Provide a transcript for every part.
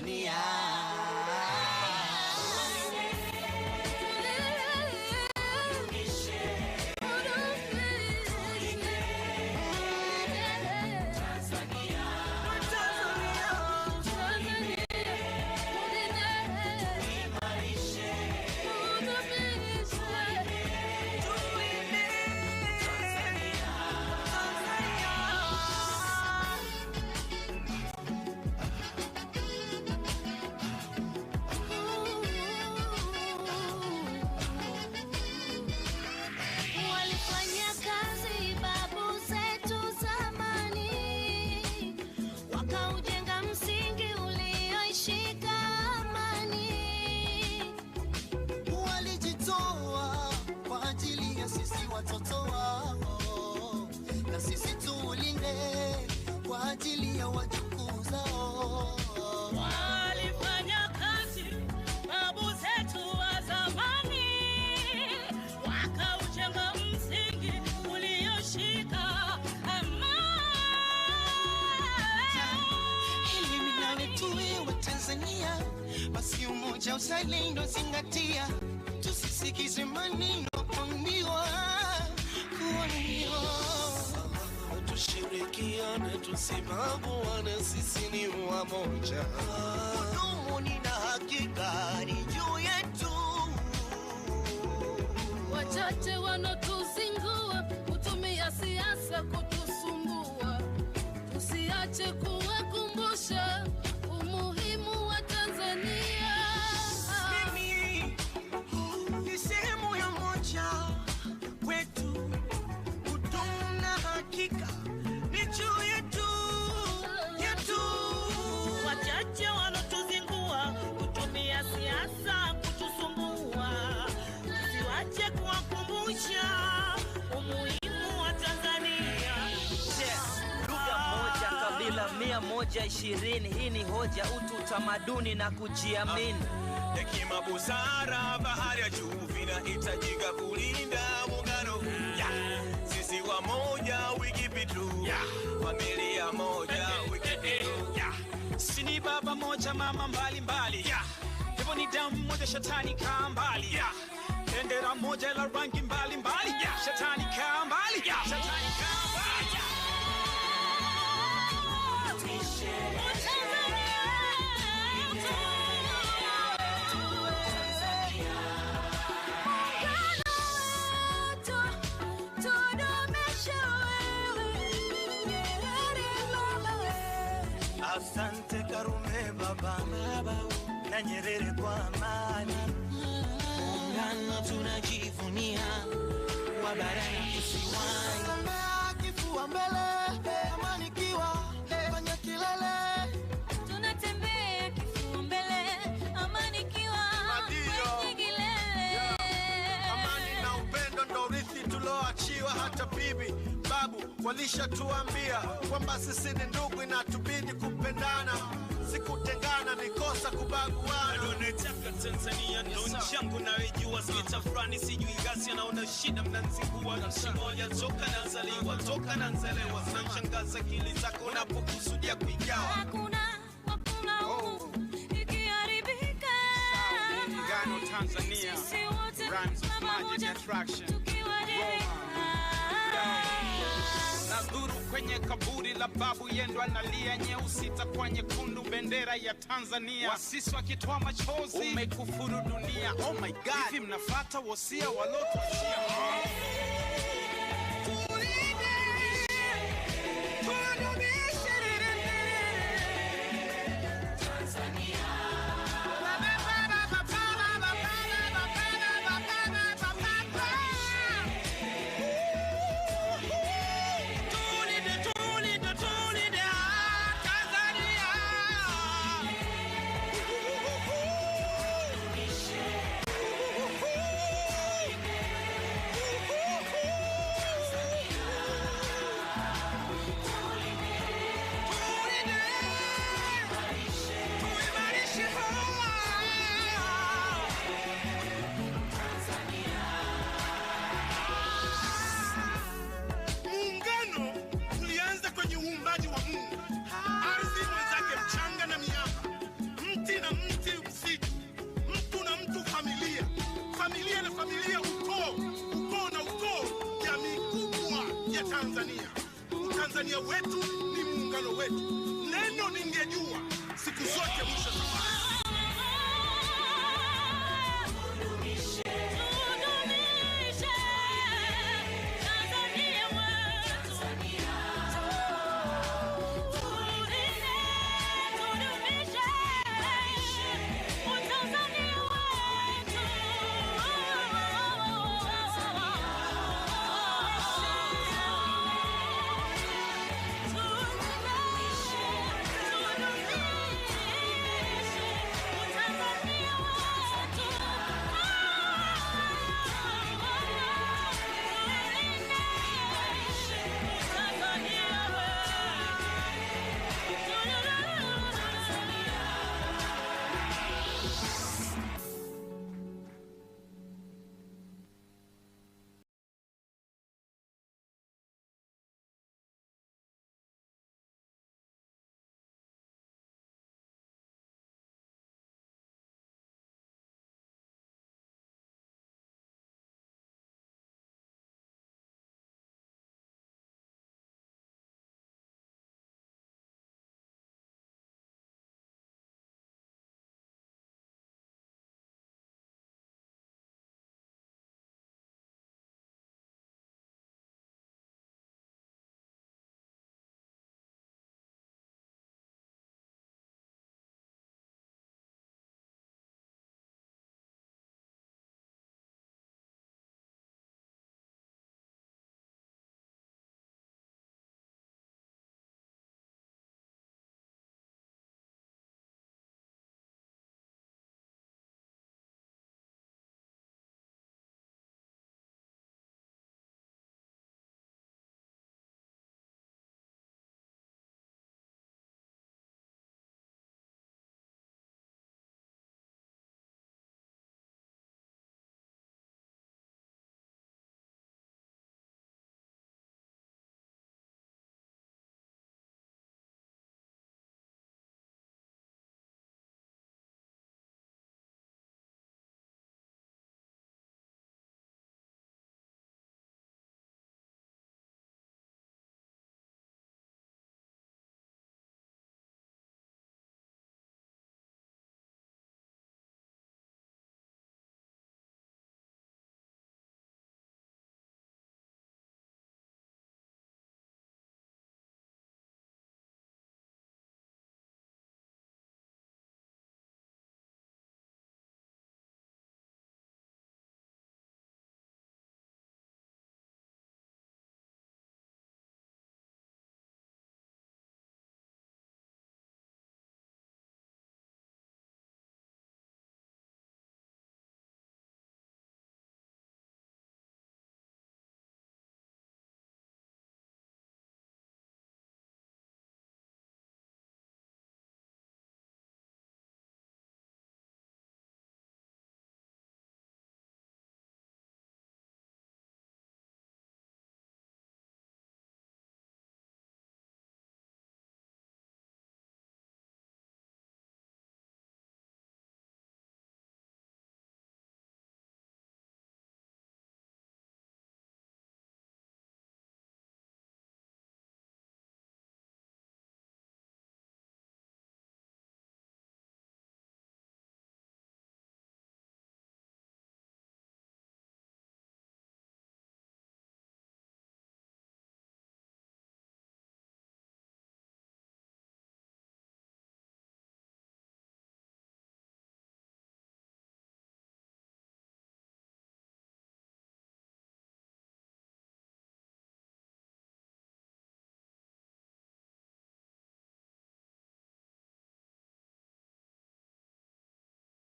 Tanzania. Watoto wao na sisi tulinde kwa ajili ya wajukuu zao. Walifanya kazi babu zetu wa zamani, wakaujenga msingi ulioshika amani. Elimu na letu wa Tanzania, basi umoja uzalendo zingatia, tusisikize maneno kuambiwa. Tushirikiane tusibaguane, sisi ni wamoja. Kudumu na hakika ni juu yetu. Wachache wanatuzingua, kutumia siasa kutusumbua. Tusiache kuwakumbusha umuhimu wa Tanzania. Mimi ni sehemu ya moja wetu. Kudumu na hakika ni juu yetu, yetu. Wachache wanatuzingua, kutumia siasa kutusumbua. Tusiache kuwakumbusha umuhimu wa Tanzania. Lugha moja, kabila 120. Hii ni hoja, utu, utamaduni na kujiamini. Hekima, busara, bahari ya juu vinahitajika kulinda muungano. Sisi wamoja, wikipitu. Familia moja, wikipitu. Sini baba moja, mama mbali mbali. Hivyo ni damu moja, shetani kaa mbali. Bendera moja la rangi mbali mbali. Shetani kaa mbali. Shetani kaa mbali. Asante Karume baba na Nyerere kwa amani. Muungano tunajivunia wa bara na kisiwani. Samia kifua mbele, amani kiwa kwenye kilele. Tunatembea kifua mbele, amani kiwa kwenye kilele. Amani na upendo ndo urithi tuloachiwa. Hata bibi babu walishatuambia kwamba sisi ni ndugu, inatubidi kupendana, sikutengana, nikosa kubaguana. Donetaka Tanzania ndo nchi yangu naijua. Sikitafurani sijui ghasia, naona shida mnanzingua. Nchi moja toka nazaliwa, toka nanzelewa. Zinashangaza akili zako unapokusudia kuigawa. Hakuna ikiharibika. Muungano Tanzania, Sisi wote pamoja tukiwadilika. Nadhuru kwenye kaburi la babu yendo analia, nyeusi itakuwa nyekundu bendera ya Tanzania. Wasisi wakitoa machozi, umekufuru dunia. Oh my God, hivi mnafuata wosia walotuachia? Tanzania. Tanzania wetu ni muungano wetu. Neno ningejua siku zote mwisho safari.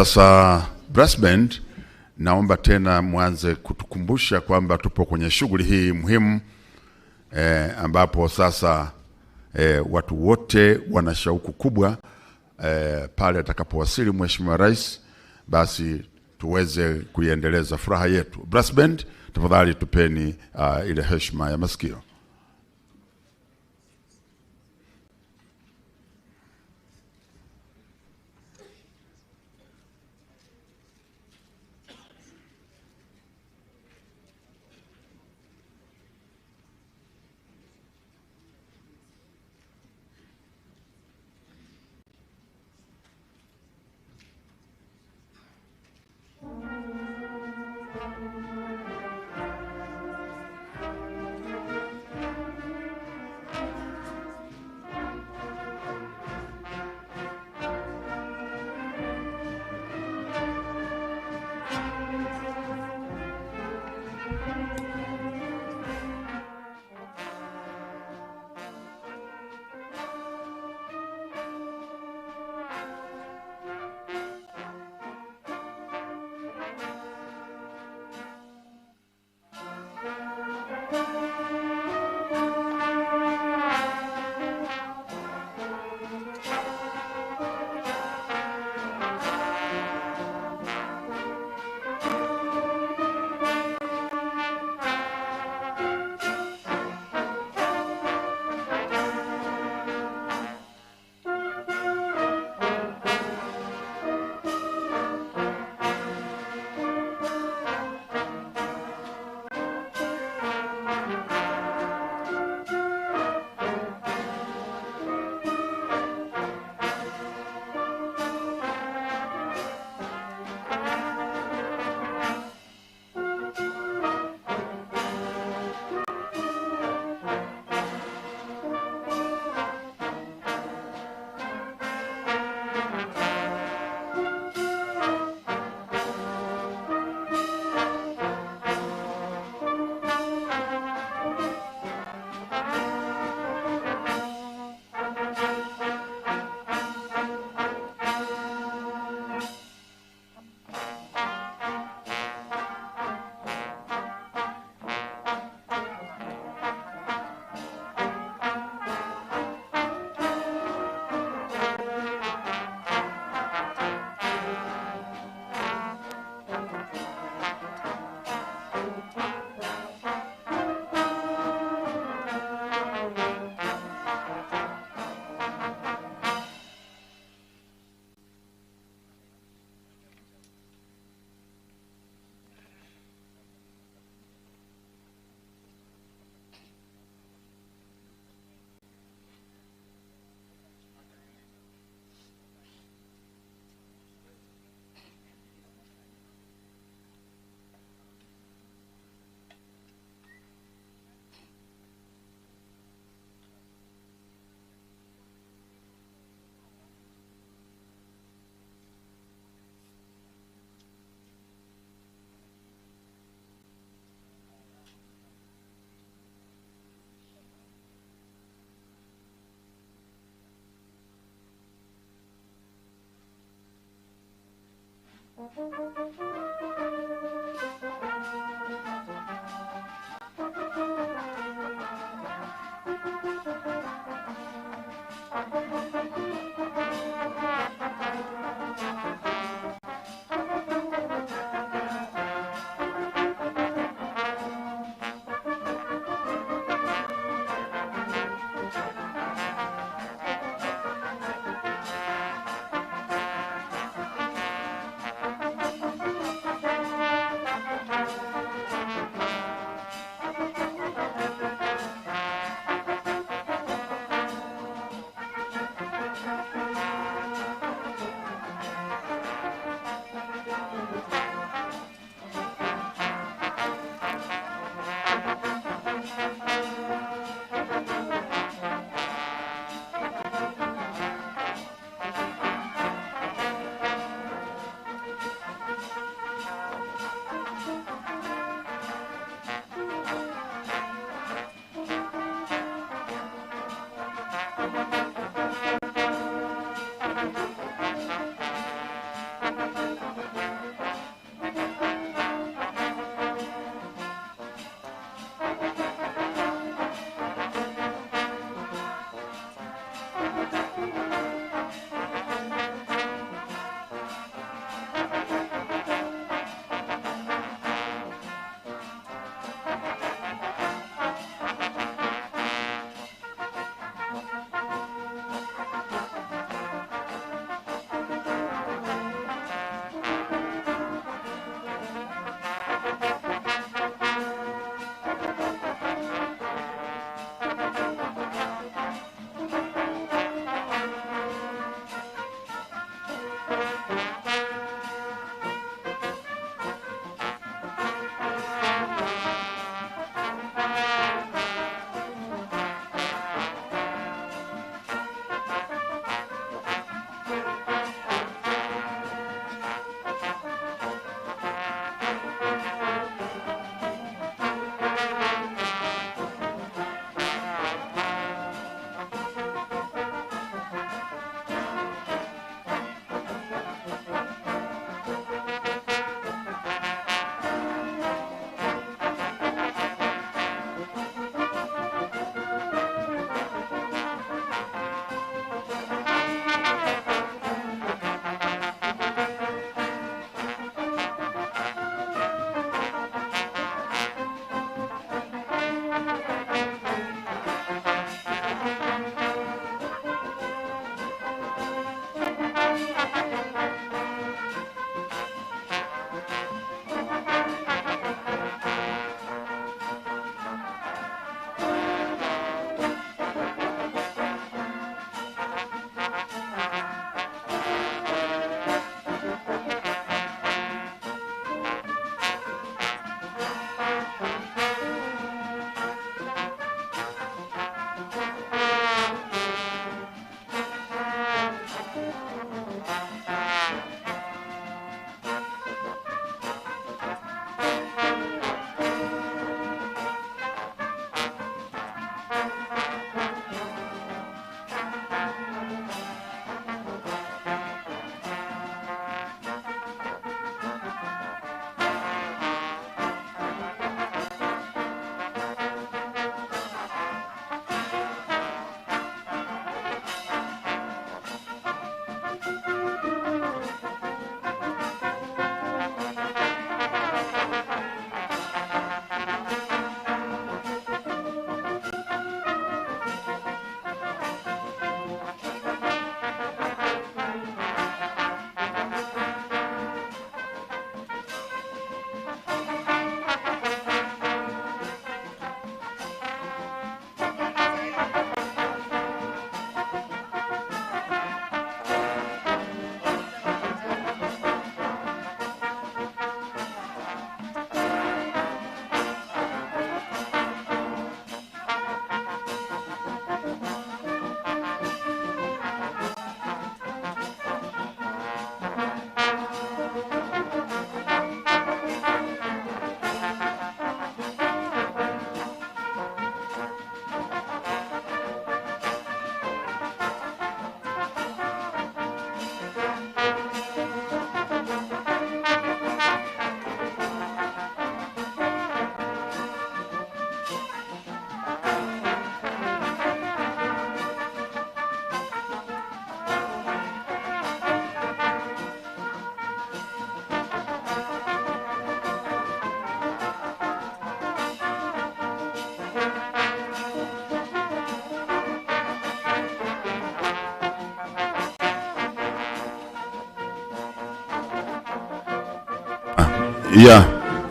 Sasa brass band, naomba tena mwanze kutukumbusha kwamba tupo kwenye shughuli hii muhimu ambapo sasa watu wote wana shauku kubwa pale atakapowasili Mheshimiwa Rais, basi tuweze kuiendeleza furaha yetu. Brass band, tafadhali tupeni ile heshima ya masikio.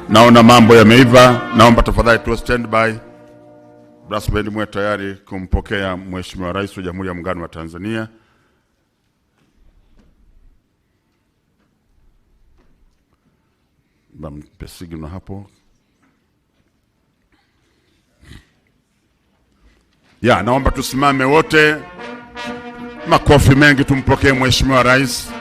Naona mambo yameiva. Naomba tafadhali tu standby. Brass band mwe tayari kumpokea Mheshimiwa Rais wa Jamhuri ya Muungano wa Tanzania. Mpe signal hapo. Naomba tusimame wote. Makofi mengi tumpokee Mheshimiwa Rais.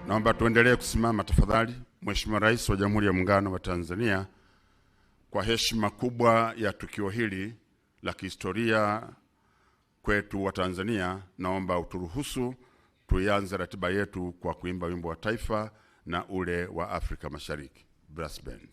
Naomba tuendelee kusimama tafadhali. Mheshimiwa Rais wa Jamhuri ya Muungano wa Tanzania, kwa heshima kubwa ya tukio hili la kihistoria kwetu wa Tanzania, naomba uturuhusu tuianze ratiba yetu kwa kuimba wimbo wa taifa na ule wa Afrika Mashariki. Brass band.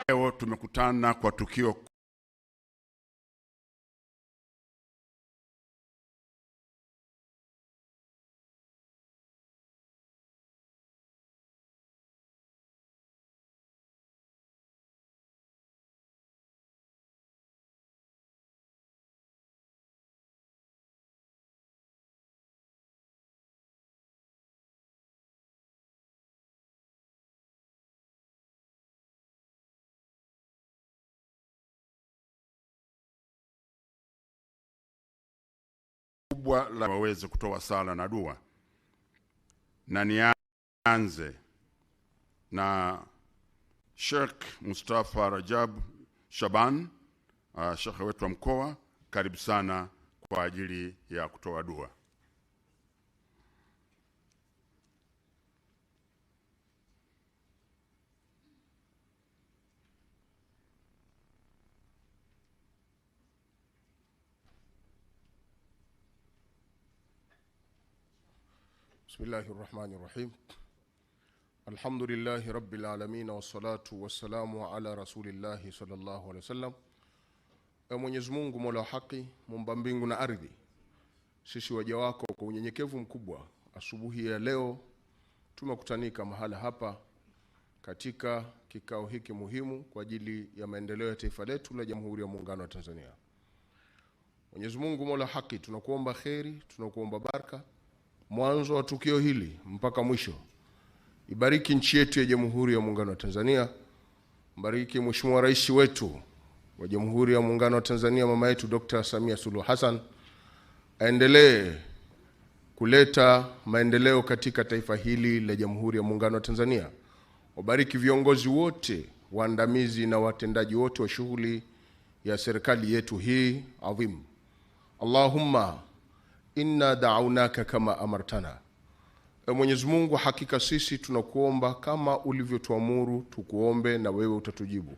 Leo tumekutana kwa tukio kubwa la waweze kutoa sala na dua. Na nianze na Sheikh Mustafa Rajab Shaban, Sheikh wetu wa mkoa, karibu sana kwa ajili ya kutoa dua. Bismillahirrahmanirrahim. Alhamdulillahi rabbil alamin wassalatu wassalamu ala rasulillahi sallallahu alaihi wasallam. Mwenyezi Mungu Mola wa haki, muumba mbingu na ardhi, sisi waja wako kwa unyenyekevu mkubwa, asubuhi ya leo tumekutanika mahala hapa katika kikao hiki muhimu kwa ajili ya maendeleo ya taifa letu la Jamhuri ya Muungano wa Tanzania. Mwenyezi Mungu Mola wa haki, tunakuomba kheri, tunakuomba baraka mwanzo wa tukio hili mpaka mwisho. Ibariki nchi yetu ya Jamhuri ya Muungano wa Tanzania. Mbariki Mheshimiwa Rais wetu wa Jamhuri ya Muungano wa Tanzania, mama yetu Dr. Samia Suluhu Hassan, aendelee kuleta maendeleo katika taifa hili la Jamhuri ya Muungano wa Tanzania. Wabariki viongozi wote, waandamizi na watendaji wote wa shughuli ya serikali yetu hii adhimu. Allahumma inna da'awnaka kama amartana. Mwenyezi Mungu, hakika sisi tunakuomba kama ulivyotuamuru tukuombe, na wewe utatujibu.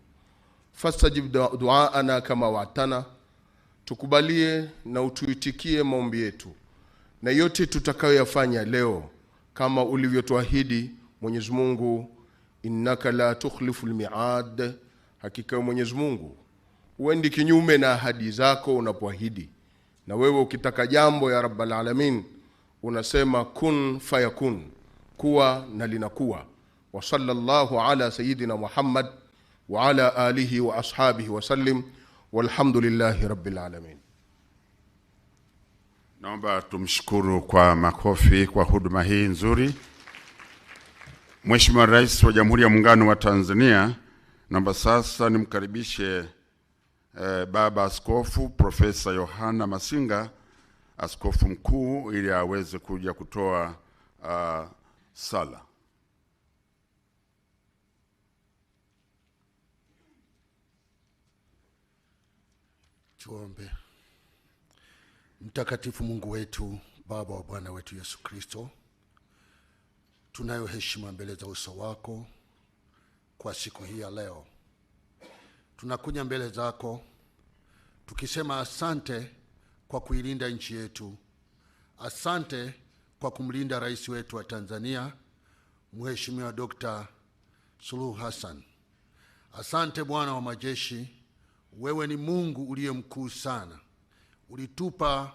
Fastajib du'aana kama wa'tana, tukubalie na utuitikie maombi yetu, na yote tutakayoyafanya leo kama ulivyotuahidi. Mwenyezi Mungu, innaka la tukhliful mi'ad, hakika Mwenyezi Mungu uendi kinyume na ahadi zako unapoahidi. Na wewe ukitaka jambo ya Rabbal Alamin unasema kun fayakun, kuwa na linakuwa. Wa sallallahu ala sayyidina Muhammad wa ala alihi wa ashabihi wa sallim, walhamdulillahi rabbil alamin. Naomba tumshukuru kwa makofi kwa huduma hii nzuri. Mheshimiwa Rais wa Jamhuri ya Muungano wa Tanzania, naomba sasa nimkaribishe Baba Askofu Profesa Yohana Masinga, askofu mkuu, ili aweze kuja kutoa sala. Tuombe. Mtakatifu Mungu wetu, Baba wa Bwana wetu Yesu Kristo, tunayo heshima mbele za uso wako kwa siku hii ya leo. Tunakuja mbele zako tukisema asante kwa kuilinda nchi yetu. Asante kwa kumlinda rais wetu wa Tanzania, Mheshimiwa Dr. Suluhu Hassan. Asante Bwana wa majeshi, wewe ni Mungu uliye mkuu sana. Ulitupa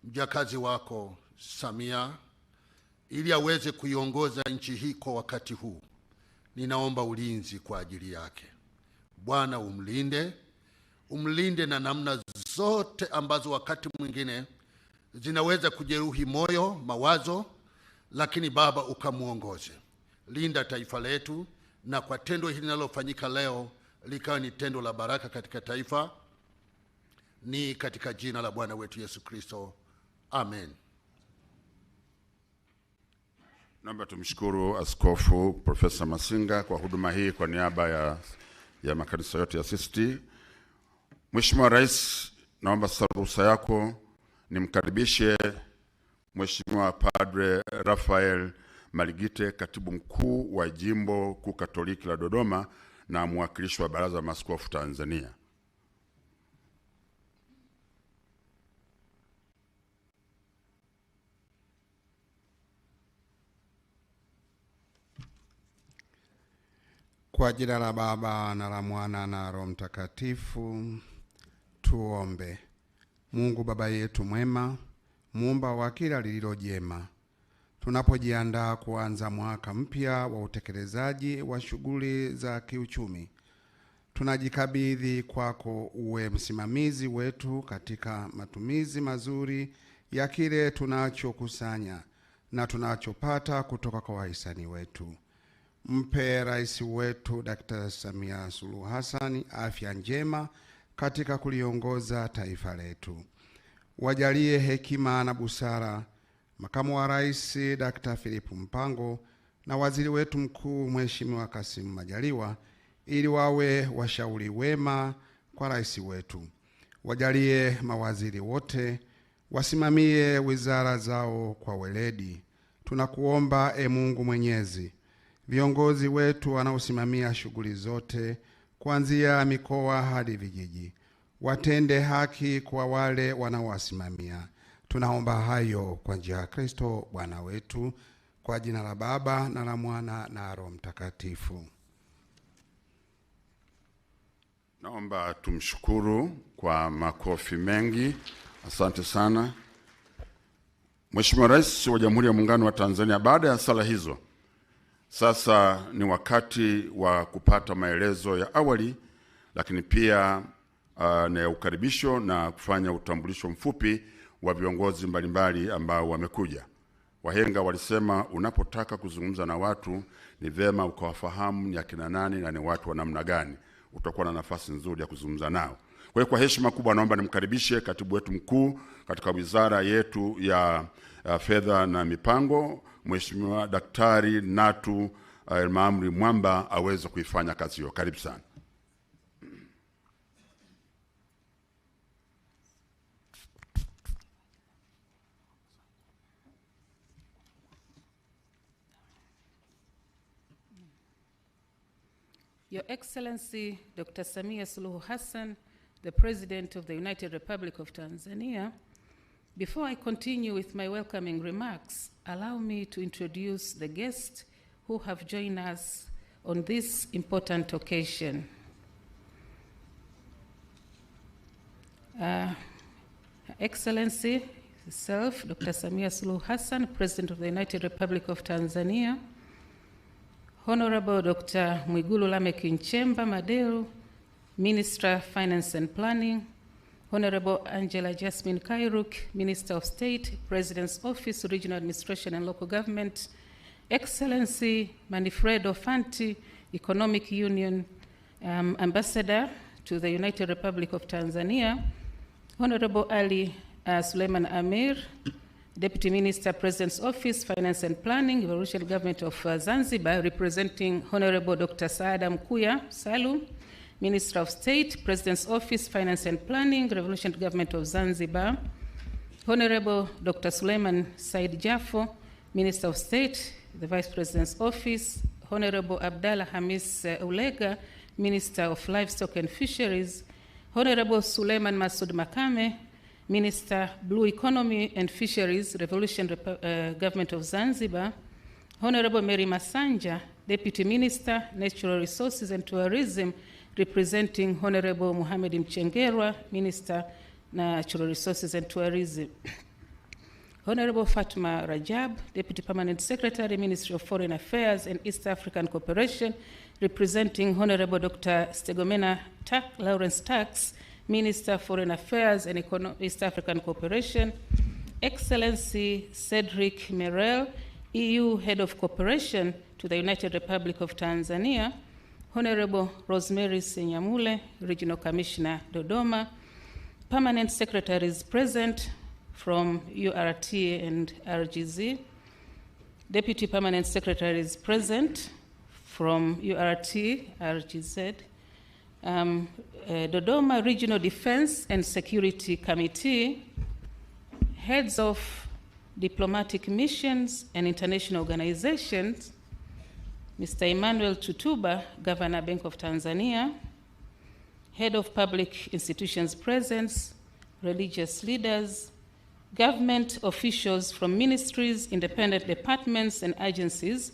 mjakazi wako Samia ili aweze kuiongoza nchi hii kwa wakati huu. Ninaomba ulinzi kwa ajili yake. Bwana umlinde na namna zote ambazo wakati mwingine zinaweza kujeruhi moyo, mawazo, lakini Baba ukamuongoze. Linda taifa letu, na kwa tendo hili linalofanyika leo likawa ni tendo la baraka katika taifa. Ni katika jina la Bwana wetu Yesu Kristo. Amen. Naomba tumshukuru Askofu Profesa Masinga kwa huduma hii kwa niaba ya makanisa yote ya CCT. Mheshimiwa Rais, naomba ruhusa yako nimkaribishe Mheshimiwa Padre Rafael Maligite, katibu mkuu wa Jimbo Kuu Katoliki la Dodoma na mwakilishi wa Baraza la Maaskofu Tanzania. Kwa jina la Baba na la Mwana na Roho Mtakatifu, tuombe. Mungu Baba yetu mwema, muumba wa kila lililo jema, tunapojiandaa kuanza mwaka mpya wa utekelezaji wa shughuli za kiuchumi, tunajikabidhi kwako uwe msimamizi wetu katika matumizi mazuri ya kile tunachokusanya na tunachopata kutoka kwa wahisani wetu. Mpe rais wetu Dr. Samia Suluhu Hassan afya njema katika kuliongoza taifa letu. Wajalie hekima na busara makamu wa rais Dr. Philip Mpango na waziri wetu mkuu Mheshimiwa Kassim Majaliwa, ili wawe washauri wema kwa rais wetu. Wajalie mawaziri wote wasimamie wizara zao kwa weledi. Tunakuomba Mungu Mwenyezi, viongozi wetu wanaosimamia shughuli zote kuanzia mikoa hadi vijiji watende haki kwa wale wanaowasimamia. Tunaomba hayo kwa njia ya Kristo Bwana wetu, kwa jina la Baba na la Mwana na Roho Mtakatifu. Naomba tumshukuru kwa makofi mengi. Asante sana. Mheshimiwa Rais wa Jamhuri ya Muungano wa Tanzania, baada ya sala hizo, sasa ni wakati wa kupata maelezo ya awali, lakini pia na ukaribisho na kufanya utambulisho mfupi wa viongozi mbalimbali ambao wamekuja. Wahenga walisema unapotaka kuzungumza na watu ni vema ukawafahamu ni akina nani na ni watu wa namna gani. Utakuwa na nafasi nzuri ya kuzungumza nao. Kwa hiyo kwa heshima kubwa naomba nimkaribishe katibu wetu mkuu katika wizara yetu ya Fedha na Mipango, Mheshimiwa Daktari Natu Maamri Mwamba aweze kuifanya kazi hiyo. Karibu sana. Your Excellency Dr. Samia Suluhu Hassan, the President of the United Republic of Tanzania, before I continue with my welcoming remarks, allow me to introduce the guests who have joined us on this important occasion. Her Excellency herself, Dr. Samia Suluhu Hassan, President of the United Republic of Tanzania, Honorable Dr. Mwigulu Lameck Nchemba Madelu, Minister of Finance and Planning, Honorable Angela Jasmine Kairuk, Minister of State, President's Office, Regional Administration and Local Government, Excellency Manfredo Fanti, Economic Union Ambassador to the United Republic of Tanzania, Honorable Ali Suleiman Amir, Deputy Minister, President's Office, Finance and Planning, Revolutionary Government of Zanzibar, representing Honorable Dr. Saada Mkuya Salum, Minister of State, President's Office, Finance and Planning, Revolutionary Government of Zanzibar, Honorable Dr. Suleiman Said Jafo, Minister of State, the Vice President's Office, Honorable Abdallah Hamis Ulega, Minister of Livestock and Fisheries, Honorable Suleiman Masoud Makame, Minister, Blue Economy and Fisheries, Revolutionary Government of Zanzibar, Honorable Mary Masanja, Deputy Minister, Natural Resources and Tourism, representing Honorable Mohamed Mchengerwa, Minister, Natural Resources and Tourism. Honorable Fatma Rajab, Deputy Permanent Secretary, Ministry of Foreign Affairs and East African Cooperation, representing Honorable Dr. Stegomena Lawrence Tax, Minister of Foreign Affairs and East African Cooperation, Excellency Cedric Merel, EU Head of Cooperation to the United Republic of Tanzania, Honorable Rosemary Senyamule, Regional Commissioner Dodoma, Permanent Secretaries present from URT and RGZ, Deputy Permanent Secretaries present from URT, RGZ, Dodoma Regional Defense and Security Committee, heads of diplomatic missions and international organizations, Mr. Emmanuel Tutuba, Governor, Bank of Tanzania, head of public institutions presence, religious leaders, government officials from ministries, independent departments and agencies,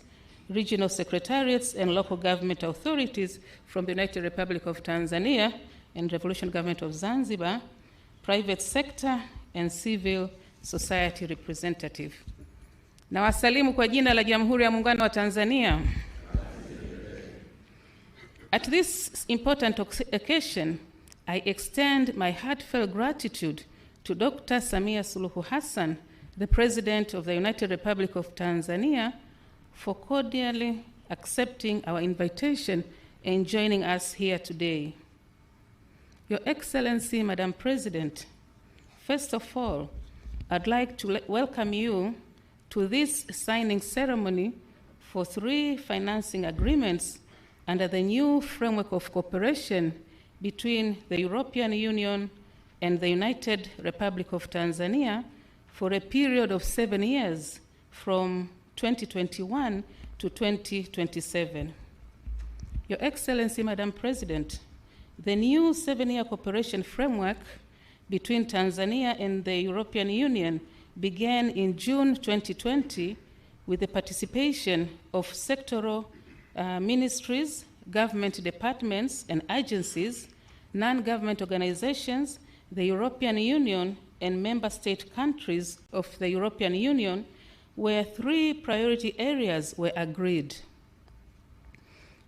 regional secretariats and local government authorities from the United Republic of Tanzania and Revolutionary Government of Zanzibar, private sector and civil society representative. Na wasalimu kwa jina la Jamhuri ya Muungano wa Tanzania. At this important occasion, I extend my heartfelt gratitude to Dr. Samia Suluhu Hassan, the President of the United Republic of Tanzania, for cordially accepting our invitation and joining us here today. Your Excellency, Madam President, first of all, I'd like to welcome you to this signing ceremony for 3 financing agreements under the new framework of cooperation between the European Union and the United Republic of Tanzania for a period of 7 years from 2021 to 2027. Your Excellency, Madam President, the new 7-year cooperation framework between Tanzania and the European Union began in June 2020 with the participation of sectoral ministries, government departments and agencies, non-government organizations, the European Union, and member state countries of the European Union, where 3 priority areas were agreed.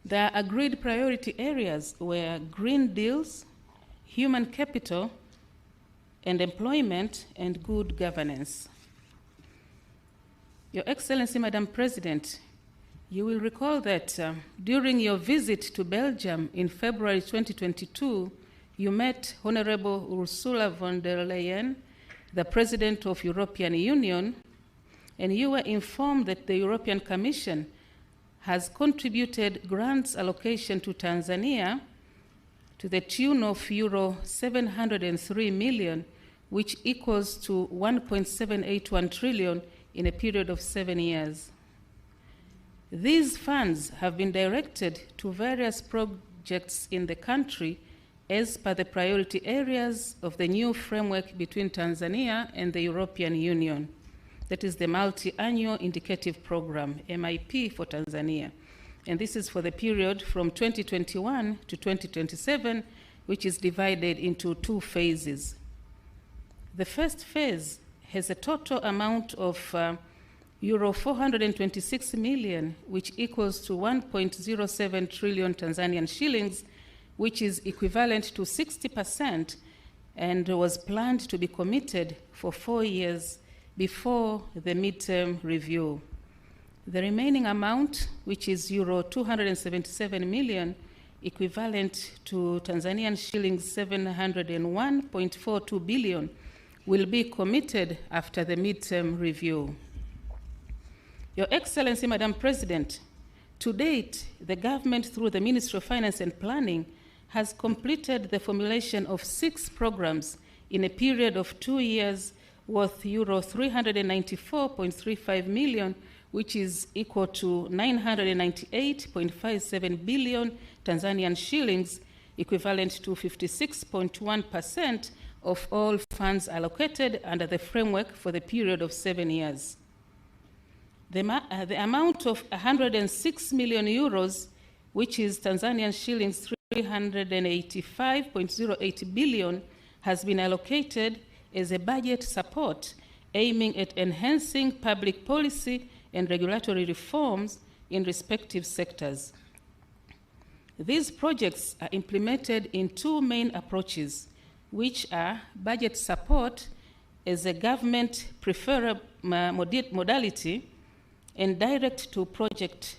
The agreed priority areas were green deals, human capital, and employment, and good governance. Your Excellency, Madam President, you will recall that during your visit to Belgium in February 2022, you met Honorable Ursula von der Leyen, the President of the European Union, and you were informed that the European Commission has contributed grants allocation to Tanzania to the tune of euro 703 million, which equals to 1.781 trillion in a period of 7 years. These funds have been directed to various projects in the country as per the priority areas of the new framework between Tanzania and the European Union. That is the Multi-Annual Indicative Program, MIP, for Tanzania. And this is for the period from 2021 to 2027, which is divided into 2 phases. The first phase has a total amount of euro 426 million, which equals to 1.07 trillion Tanzanian shillings, which is equivalent to 60%, and was planned to be committed for 4 years before the midterm review. The remaining amount, which is euro 277 million, equivalent to Tanzanian shillings 701.42 billion, will be committed after the midterm review. Your Excellency, Madam President, to date, the government, through the Ministry of Finance and Planning, has completed the formulation of 6 programs in a period of 2 years worth euro 394.35 million, which is equal to 998.57 billion Tanzanian shillings, equivalent to 56.1% of all funds allocated under the framework for the period of 7 years. The amount of 106 million euros, which is Tanzanian shillings 385.08 billion, has been allocated as a budget support aiming at enhancing public policy and regulatory reforms in respective sectors. These projects are implemented in 2 main approaches, which are budget support as a government preferred modality and direct to project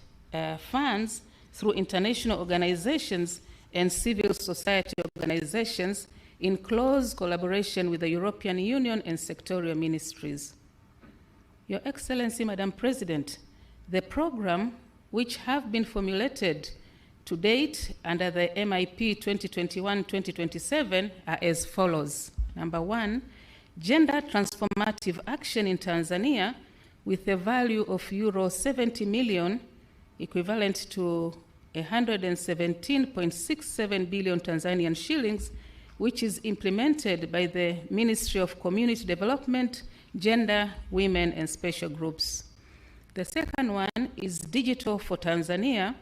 funds through international organizations and civil society organizations in close collaboration with the European Union and sectorial ministries. Your Excellency, Madam President, the program which have been formulated to date under the MIP 2021-2027 are as follows. Number 1, gender transformative action in Tanzania with a value of euro 70 million, equivalent to 117.67 billion Tanzanian shillings, which is implemented by the Ministry of Community Development, Gender, Women, and Special Groups. The second one is Digital for Tanzania,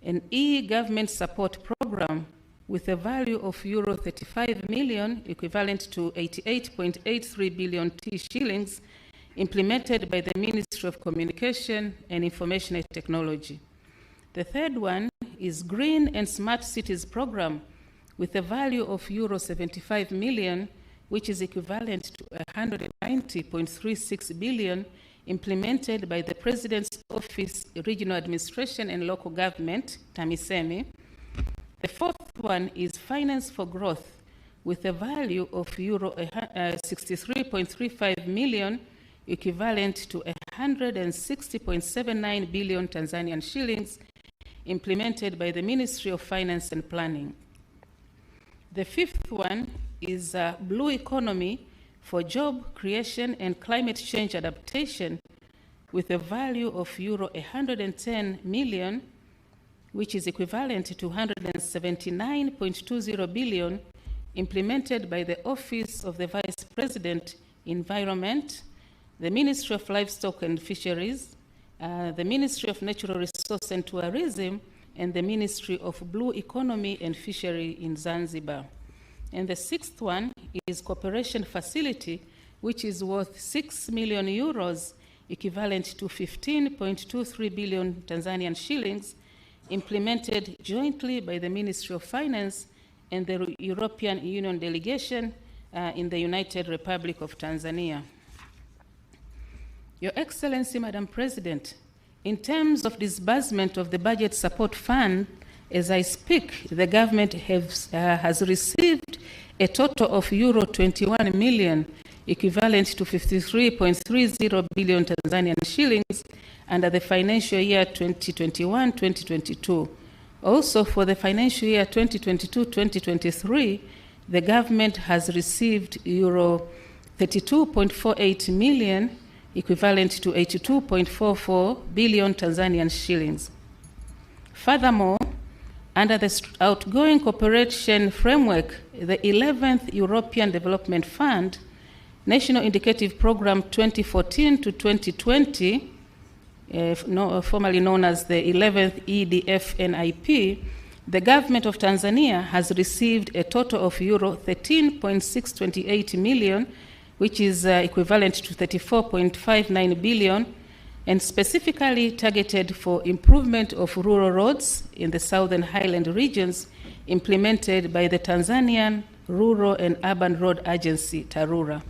an e-government support program with a value of euro 35 million, equivalent to 88.83 billion T shillings, implemented by the Ministry of Communication and Information Technology. The third one is Green and Smart Cities program with a value of euro 75 million, which is equivalent to 190.36 billion, implemented by the President's Office, Regional Administration and Local Government, TAMISEMI. The fourth one is Finance for Growth with a value of euro 63.35 million, equivalent to 160.79 billion Tanzanian shillings, implemented by the Ministry of Finance and Planning. The fifth one is Blue Economy for Job Creation and Climate Change Adaptation, with a value of euro 110 million, which is equivalent to 179.20 billion, implemented by the Office of the Vice President, Environment, the Ministry of Livestock and Fisheries, the Ministry of Natural Resources and Tourism, and the Ministry of Blue Economy and Fishery in Zanzibar. And the sixth one is Cooperation Facility, which is worth 6 million euros, equivalent to 15.23 billion Tanzanian shillings, implemented jointly by the Ministry of Finance and the European Union delegation in the United Republic of Tanzania. Your Excellency, Madam President, in terms of disbursement of the Budget Support Fund, as I speak, the government has received a total of euro 21 million, equivalent to 53.30 billion Tanzanian shillings, under the financial year 2021-2022. Also, for the financial year 2022-2023, the government has received euro 32.48 million, equivalent to 82.44 billion Tanzanian shillings. Furthermore, under the outgoing cooperation framework, the 11th European Development Fund, National Indicative Program 2014 to 2020, formerly known as the 11th EDF NIP, the government of Tanzania has received a total of euro 13.628 million, which is equivalent to 34.59 billion, and specifically targeted for improvement of rural roads in the Southern Highland regions, implemented by the Tanzanian Rural and Urban Road Agency, TARURA.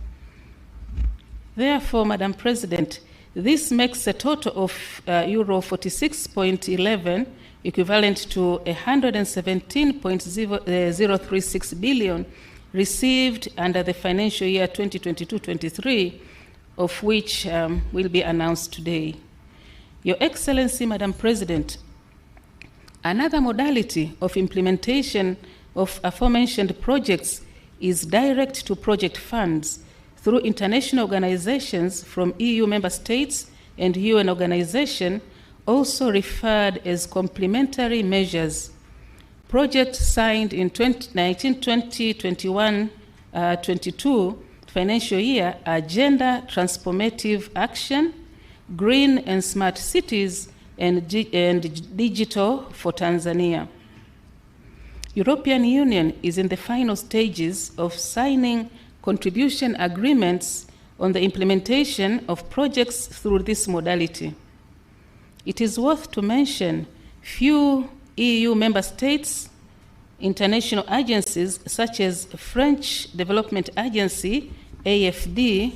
Therefore, Madam President, this makes a total of euro 46.11, equivalent to 117.036 billion, received under the financial year 2022-23, of which will be announced today. Your Excellency, Madam President, another modality of implementation of aforementioned projects is direct to project funds through international organizations from EU member states and UN organization, also referred as complementary measures. Projects signed in 2019-2021-22 financial year are Gender Transformative Action, Green and Smart Cities, and Digital for Tanzania. European Union is in the final stages of signing contribution agreements on the implementation of projects through this modality. It is worth to mention few EU member states, international agencies such as French Development Agency, AFD,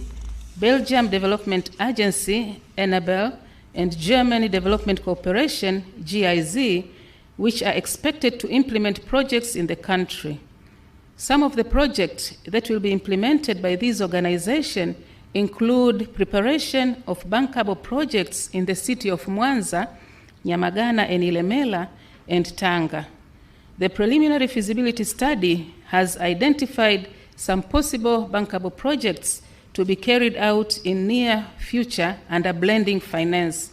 Belgium Development Agency, ENABEL, and Germany Development Cooperation, GIZ, which are expected to implement projects in the country. Some of the projects that will be implemented by these organizations include preparation of bankable projects in the city of Mwanza, Nyamagana, and Ilemela, and Tanga. The preliminary feasibility study has identified some possible bankable projects to be carried out in near future under blending finance.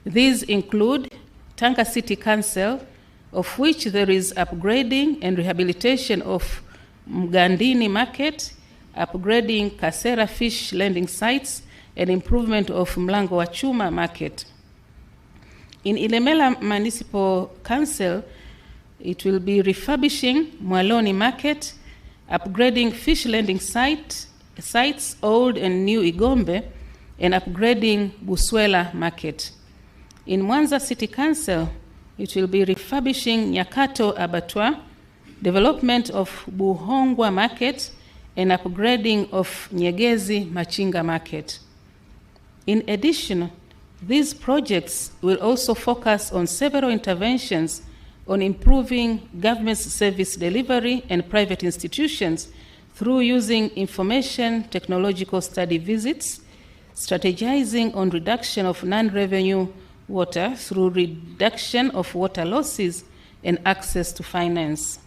These include Tanga City Council, of which there is upgrading and rehabilitation of Mgandini Market, upgrading Kasera fish landing sites, and improvement of Mlango wa Chuma Market. In Ilemela Municipal Council, it will be refurbishing Mwaloni Market, upgrading fish landing sites, Old and New Igombe, and upgrading Buswela Market. In Mwanza City Council, it will be refurbishing Nyakato Abattoir, development of Buhongwa Market, and upgrading of Nyegezi Machinga Market. In addition, these projects will also focus on several interventions on improving government service delivery and private institutions through using information technological study visits, strategizing on reduction of non-revenue water through reduction of water losses and access to finance.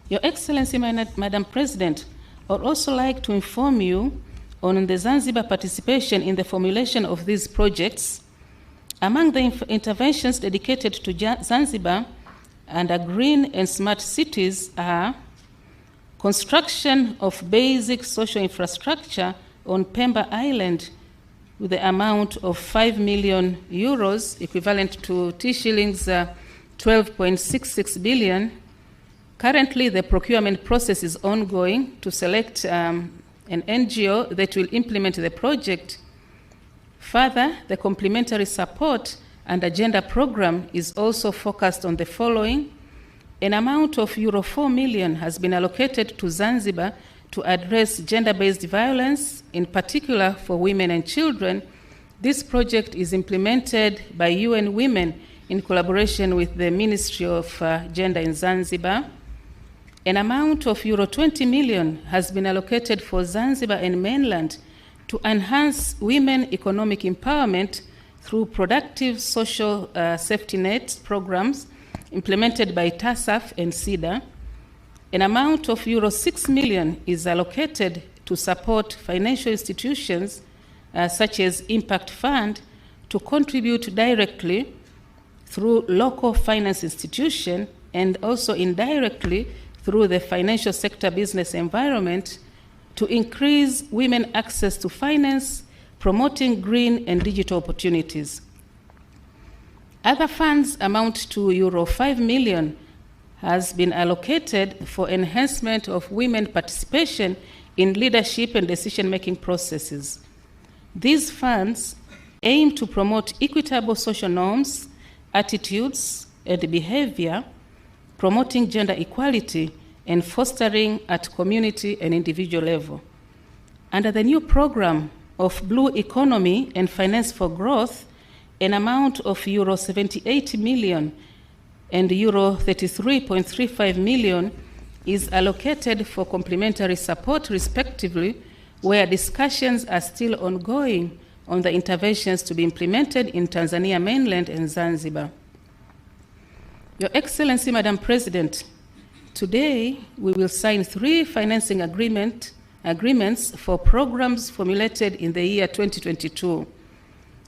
Your Excellency, Madam President, I would also like to inform you on the Zanzibar participation in the formulation of these projects. Among the interventions dedicated to Zanzibar under green and smart cities are construction of basic social infrastructure on Pemba Island with the amount of 5 million euros, equivalent to shillings 12.66 billion. Currently, the procurement process is ongoing to select an NGO that will implement the project. Further, the complementary support and agenda program is also focused on the following. An amount of euro 4 million has been allocated to Zanzibar to address gender-based violence, in particular for women and children. This project is implemented by UN Women in collaboration with the Ministry of Gender in Zanzibar. An amount of euro 20 million has been allocated for Zanzibar and mainland to enhance women economic empowerment through productive social safety net programs implemented by TASAF and SIDA. An amount of euro 6 million is allocated to support financial institutions such as Impact Fund to contribute directly through local finance institution and also indirectly through the financial sector business environment to increase women access to finance, promoting green and digital opportunities. Other funds amount to euro 5 million has been allocated for enhancement of women participation in leadership and decision-making processes. These funds aim to promote equitable social norms, attitudes, and behavior, promoting gender equality and fostering at community and individual level. Under the new program of Blue Economy and Finance for Growth, an amount of euro 78 million and euro 33.35 million is allocated for complementary support respectively, where discussions are still ongoing on the interventions to be implemented in Tanzania mainland and Zanzibar. Your Excellency, Madam President, today we will sign 3 financing agreements for programs formulated in the year 2022.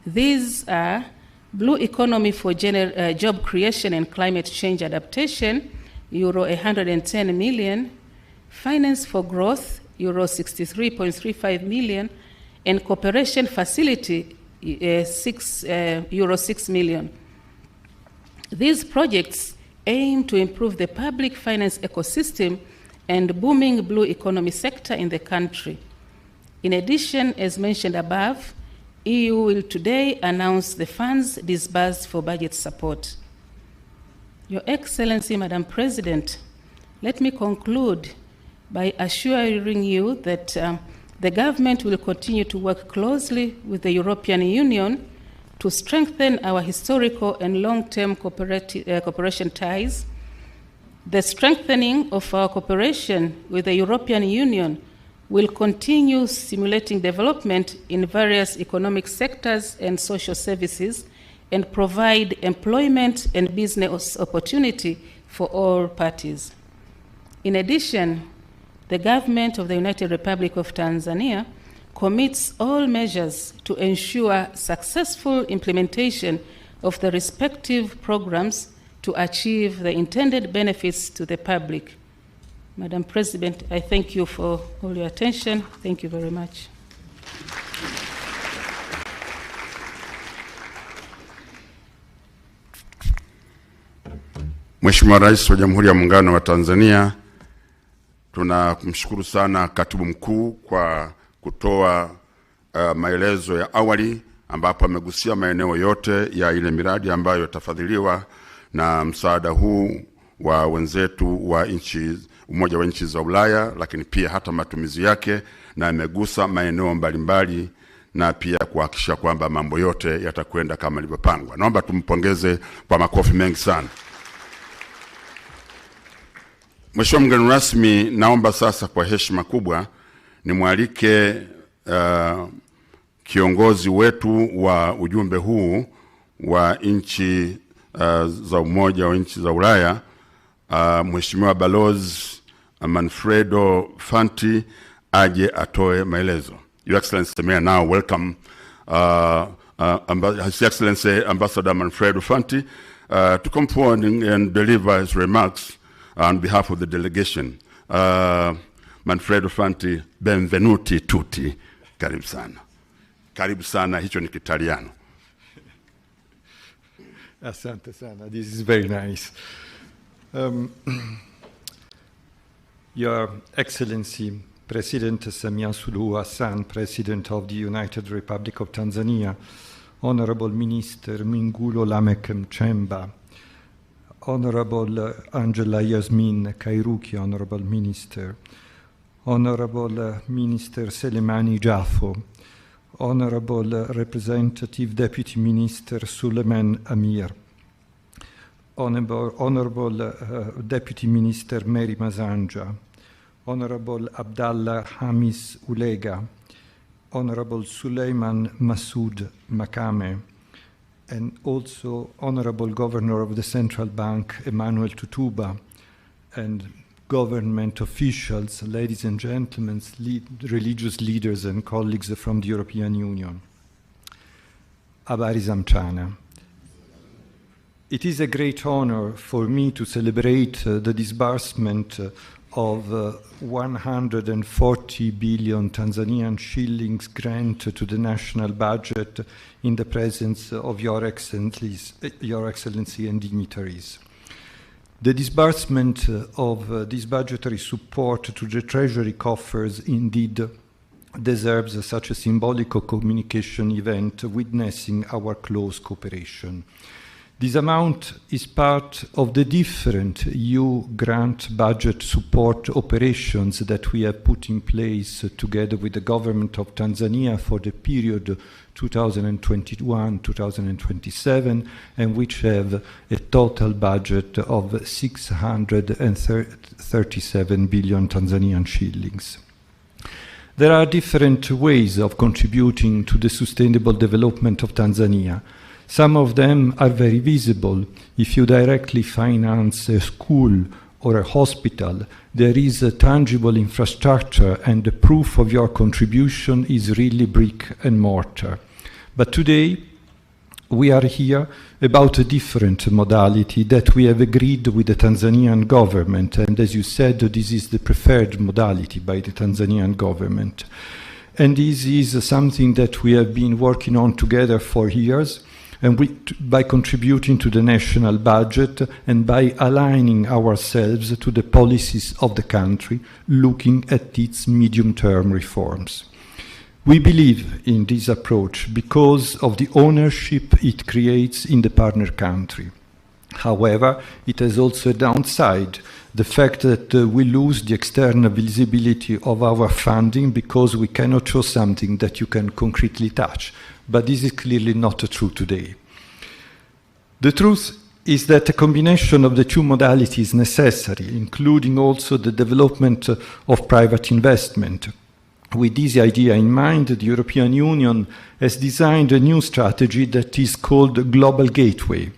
These are Blue Economy for Job Creation and Climate Change Adaptation, euro 110 million, Finance for Growth, euro 63.35 million, and Cooperation Facility, euro 6 million. These projects aim to improve the public finance ecosystem and booming blue economy sector in the country. In addition, as mentioned above, EU will today announce the funds disbursed for budget support. Your Excellency, Madam President, let me conclude by assuring you that the government will continue to work closely with the European Union to strengthen our historical and long-term cooperation ties. The strengthening of our cooperation with the European Union will continue stimulating development in various economic sectors and social services and provide employment and business opportunity for all parties. In addition, the government of the United Republic of Tanzania commits all measures to ensure successful implementation of the respective programs to achieve the intended benefits to the public. Madam President, I thank you for all your attention. Thank you very much. Mheshimiwa Rais wa Jamhuri ya Muungano wa Tanzania, tunamshukuru sana Katibu Mkuu kwa kutoa maelezo ya awali ambapo amegusia maeneo yote ya ile miradi ambayo tafadhiliwa na msaada huu wa wenzetu wa Umoja wa nchi za Ulaya, lakini pia hata matumizi yake, na amegusa maeneo mbalimbali na pia kuhakikisha kwamba mambo yote yatakwenda kama ilivyopangwa. Naomba tumpongeze kwa makofi mengi sana. Mheshimiwa mgeni rasmi, naomba sasa kwa heshima kubwa nimwalike kiongozi wetu wa ujumbe huu wa nchi za Umoja wa nchi za Ulaya, Mheshimiwa Balozi Manfredo Fanti aje atoe maelezo. Your Excellency, may I now welcome His Excellency Ambassador Manfredo Fanti to come forward and deliver his remarks on behalf of the delegation. Manfredo Fanti, benvenuti tutti. Karibu sana. Karibu sana, hicho ni Kitaliano. Asante sana. This is very nice. Your Excellency, President Samia Suluhu Hassan, President of the United Republic of Tanzania, Honorable Minister Mwigulu Lameck Nchemba, Honorable Angela Yasmin Kairuki, Honorable Minister, Honorable Minister Selemani Jaffo, Honorable Representative Deputy Minister Suleiman Amir, Honorable Deputy Minister Mary Masanja, Honorable Abdallah Hamis Ulega, Honorable Suleiman Masoud Makame, and also Honorable Governor of the Central Bank Emmanuel Tutuba, and government officials, ladies and gentlemen, religious leaders and colleagues from the European Union. Habari za mchana. It is a great honor for me to celebrate the disbursement of 140 billion Tanzanian shillings grant to the national budget in the presence of Your Excellency and dignitaries. The disbursement of this budgetary support to the Treasury coffers indeed deserves such a symbolic communication event witnessing our close cooperation. This amount is part of the different EU grant budget support operations that we have put in place together with the government of Tanzania for the period 2021-2027, and which have a total budget of 637 billion Tanzanian shillings. There are different ways of contributing to the sustainable development of Tanzania. Some of them are very visible. If you directly finance a school or a hospital, there is a tangible infrastructure, and the proof of your contribution is really brick and mortar. But today, we are here about a different modality that we have agreed with the Tanzanian government, and as you said, this is the preferred modality by the Tanzanian government. And this is something that we have been working on together for years, and by contributing to the national budget and by aligning ourselves to the policies of the country, looking at its medium-term reforms. We believe in this approach because of the ownership it creates in the partner country. However, it has also a downside, the fact that we lose the external visibility of our funding because we cannot show something that you can concretely touch. But this is clearly not true today. The truth is that a combination of the two modalities is necessary, including also the development of private investment. With this idea in mind, the European Union has designed a new strategy that is called Global Gateway.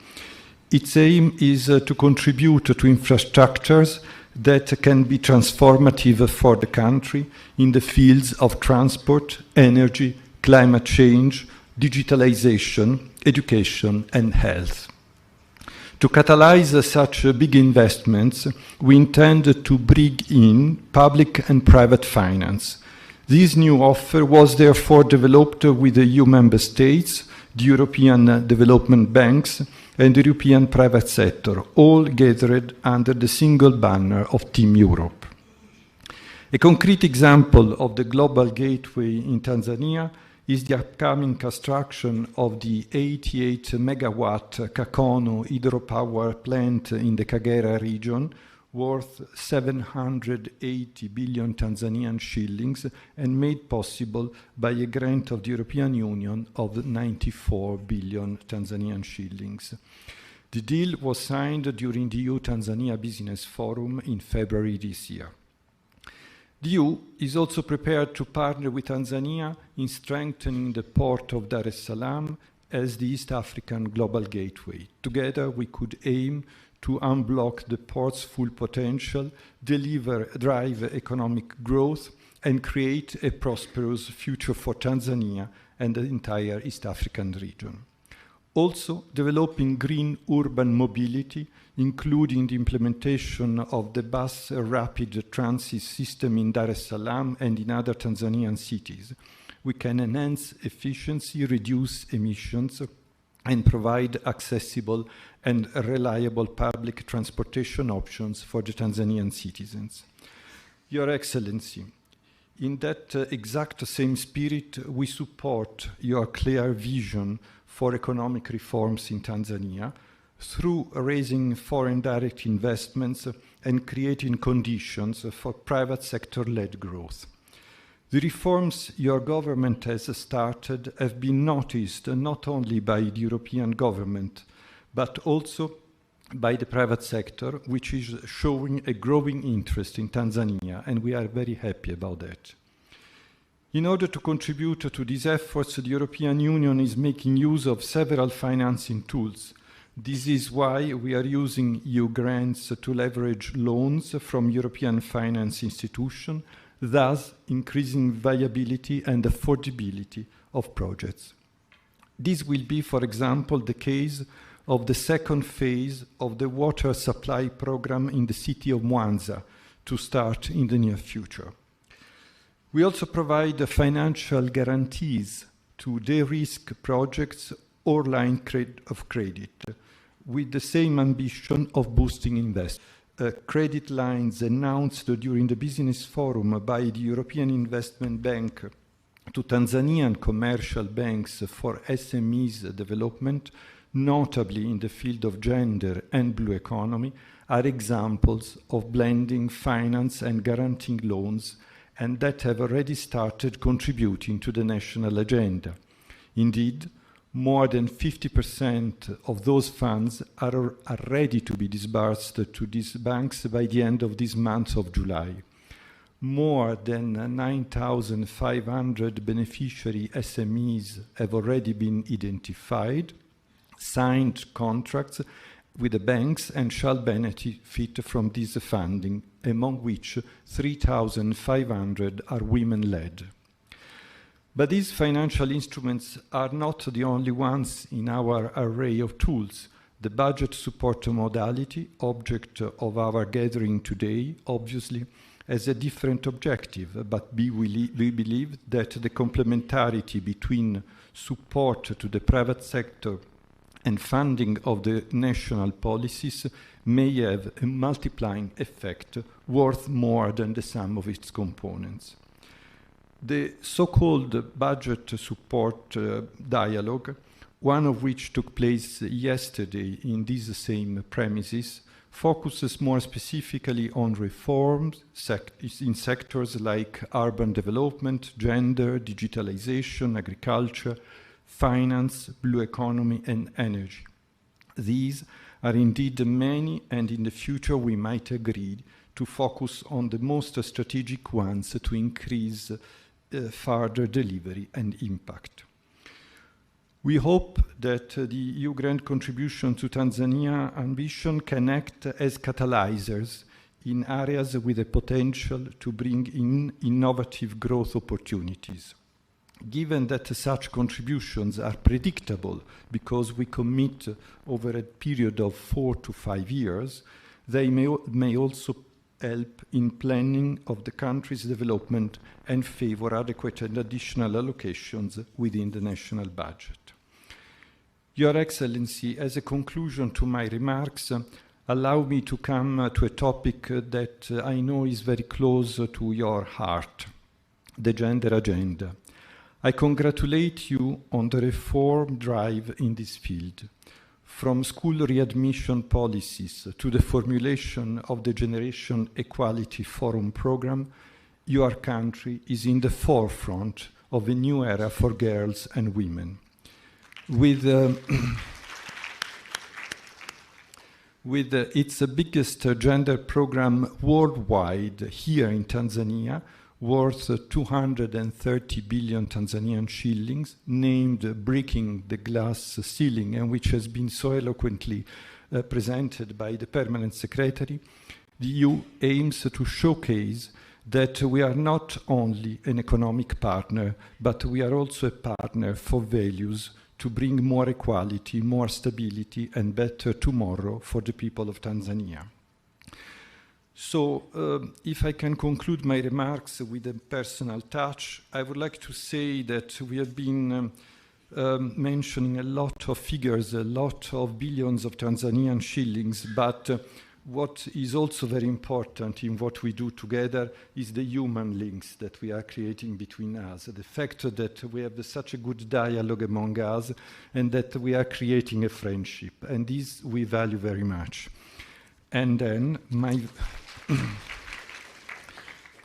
Its aim is to contribute to infrastructures that can be transformative for the country in the fields of transport, energy, climate change, digitalization, education, and health. To catalyze such big investments, we intend to bring in public and private finance. This new offer was therefore developed with the EU member states, the European development banks, and the European private sector, all gathered under the single banner of Team Europe. A concrete example of the Global Gateway in Tanzania is the upcoming construction of the 88 megawatt Kakono hydropower plant in the Kagera region, worth 780 billion Tanzanian shillings and made possible by a grant of the European Union of 94 billion Tanzanian shillings. The deal was signed during the EU-Tanzania Business Forum in February this year. The EU is also prepared to partner with Tanzania in strengthening the port of Dar es Salaam as the East African global gateway. Together, we could aim to unblock the port's full potential, drive economic growth, and create a prosperous future for Tanzania and the entire East African region. Also, developing green urban mobility, including the implementation of the bus rapid transit system in Dar es Salaam and in other Tanzanian cities. We can enhance efficiency, reduce emissions, and provide accessible and reliable public transportation options for the Tanzanian citizens. Your Excellency, in that exact same spirit, we support your clear vision for economic reforms in Tanzania through raising foreign direct investments and creating conditions for private sector-led growth. The reforms your government has started have been noticed not only by the European government, but also by the private sector, which is showing a growing interest in Tanzania, and we are very happy about that. In order to contribute to these efforts, the European Union is making use of several financing tools. This is why we are using EU grants to leverage loans from European finance institutions, thus increasing viability and affordability of projects. This will be, for example, the case of the second phase of the water supply program in the city of Mwanza to start in the near future. We also provide financial guarantees to de-risk projects or line of credit with the same ambition of boosting investment. Credit lines announced during the business forum by the European Investment Bank to Tanzanian commercial banks for SMEs development, notably in the field of gender and blue economy, are examples of blending finance and guaranteeing loans, and that have already started contributing to the national agenda. Indeed, more than 50% of those funds are ready to be disbursed to these banks by the end of this month of July. More than 9,500 beneficiary SMEs have already been identified, signed contracts with the banks, and shall benefit from this funding, among which 3,500 are women-led. But these financial instruments are not the only ones in our array of tools. The budget support modality, object of our gathering today, obviously has a different objective, but we believe that the complementarity between support to the private sector and funding of the national policies may have a multiplying effect worth more than the sum of its components. The so-called budget support dialogue, one of which took place yesterday in these same premises, focuses more specifically on reforms in sectors like urban development, gender, digitalization, agriculture, finance, blue economy, and energy. These are indeed many, and in the future we might agree to focus on the most strategic ones to increase further delivery and impact. We hope that the EU grant contribution to Tanzania ambition can act as catalyzers in areas with the potential to bring in innovative growth opportunities. Given that such contributions are predictable because we commit over a period of 4 to 5 years, they may also help in planning of the country's development and favor adequate and additional allocations within the national budget. Your Excellency, as a conclusion to my remarks, allow me to come to a topic that I know is very close to your heart, the gender agenda. I congratulate you on the reform drive in this field. From school readmission policies to the formulation of the Generation Equality Forum program, your country is in the forefront of a new era for girls and women. With with its biggest gender program worldwide here in Tanzania, worth 230 billion Tanzanian shillings, named Breaking the Glass Ceiling, and which has been so eloquently presented by the Permanent Secretary. The EU aims to showcase that we are not only an economic partner, but we are also a partner for values to bring more equality, more stability, and better tomorrow for the people of Tanzania. So, if I can conclude my remarks with a personal touch, I would like to say that we have been mentioning a lot of figures, a lot of billions of Tanzanian shillings, but what is also very important in what we do together is the human links that we are creating between us. The fact that we have such a good dialogue among us and that we are creating a friendship. And this we value very much. And then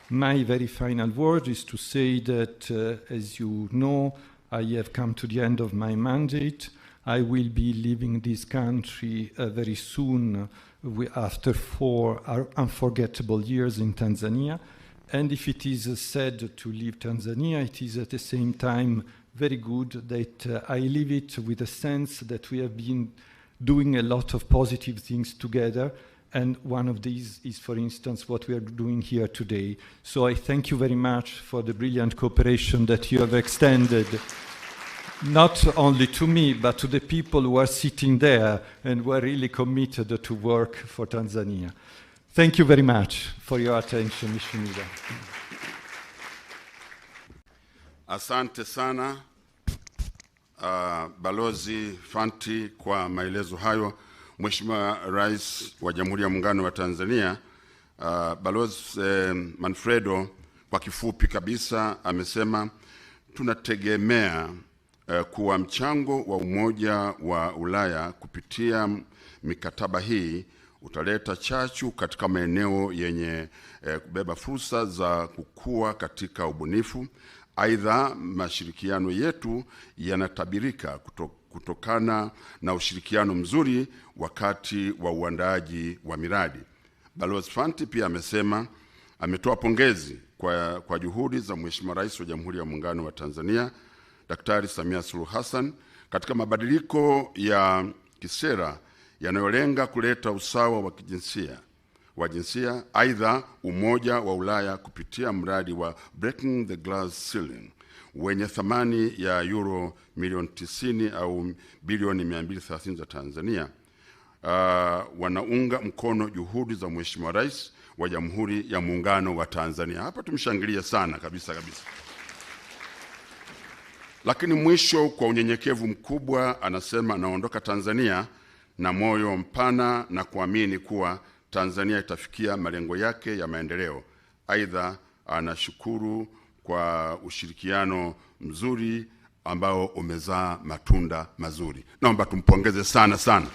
my very final word is to say that, as you know, I have come to the end of my mandate. I will be leaving this country very soon after 4 unforgettable years in Tanzania. And if it is sad to leave Tanzania, it is at the same time very good that I leave it with a sense that we have been doing a lot of positive things together. And one of these is, for instance, what we are doing here today. So I thank you very much for the brilliant cooperation that you have extended, not only to me, but to the people who are sitting there and who are really committed to work for Tanzania. Thank you very much for your attention, Mheshimiwa. Asante sana Balozi Fanti kwa maelezo hayo. Mheshimiwa Rais wa Jamhuri ya Muungano wa Tanzania, Balozi Manfredo kwa kifupi kabisa amesema tunategemea kuwa mchango wa Umoja wa Ulaya kupitia mikataba hii utaleta chachu katika maeneo yenye kubeba fursa za kukua katika ubunifu. Aidha, mashirikiano yetu yanatabirika kutokana na ushirikiano mzuri wakati wa uandaaji wa miradi. Balozi Fanti pia amesema ametoa pongezi kwa juhudi za Mheshimiwa Rais wa Jamhuri ya Muungano wa Tanzania Daktari Samia Suluhu Hassan katika mabadiliko ya kisera yanayolenga kuleta usawa wa jinsia. Aidha, Umoja wa Ulaya kupitia mradi wa Breaking the Glass Ceiling wenye thamani ya euro milioni 90 au bilioni 230 za Tanzania wanaunga mkono juhudi za Mheshimiwa Rais wa Jamhuri ya Muungano wa Tanzania. Hapa tumshangilie sana kabisa. Lakini mwisho, kwa unyenyekevu mkubwa, anasema anaondoka Tanzania na moyo mpana na kuamini kuwa Tanzania itafikia malengo yake ya maendeleo. Aidha, anashukuru kwa ushirikiano mzuri ambao umezaa matunda mazuri. Naomba tumpongeze sana.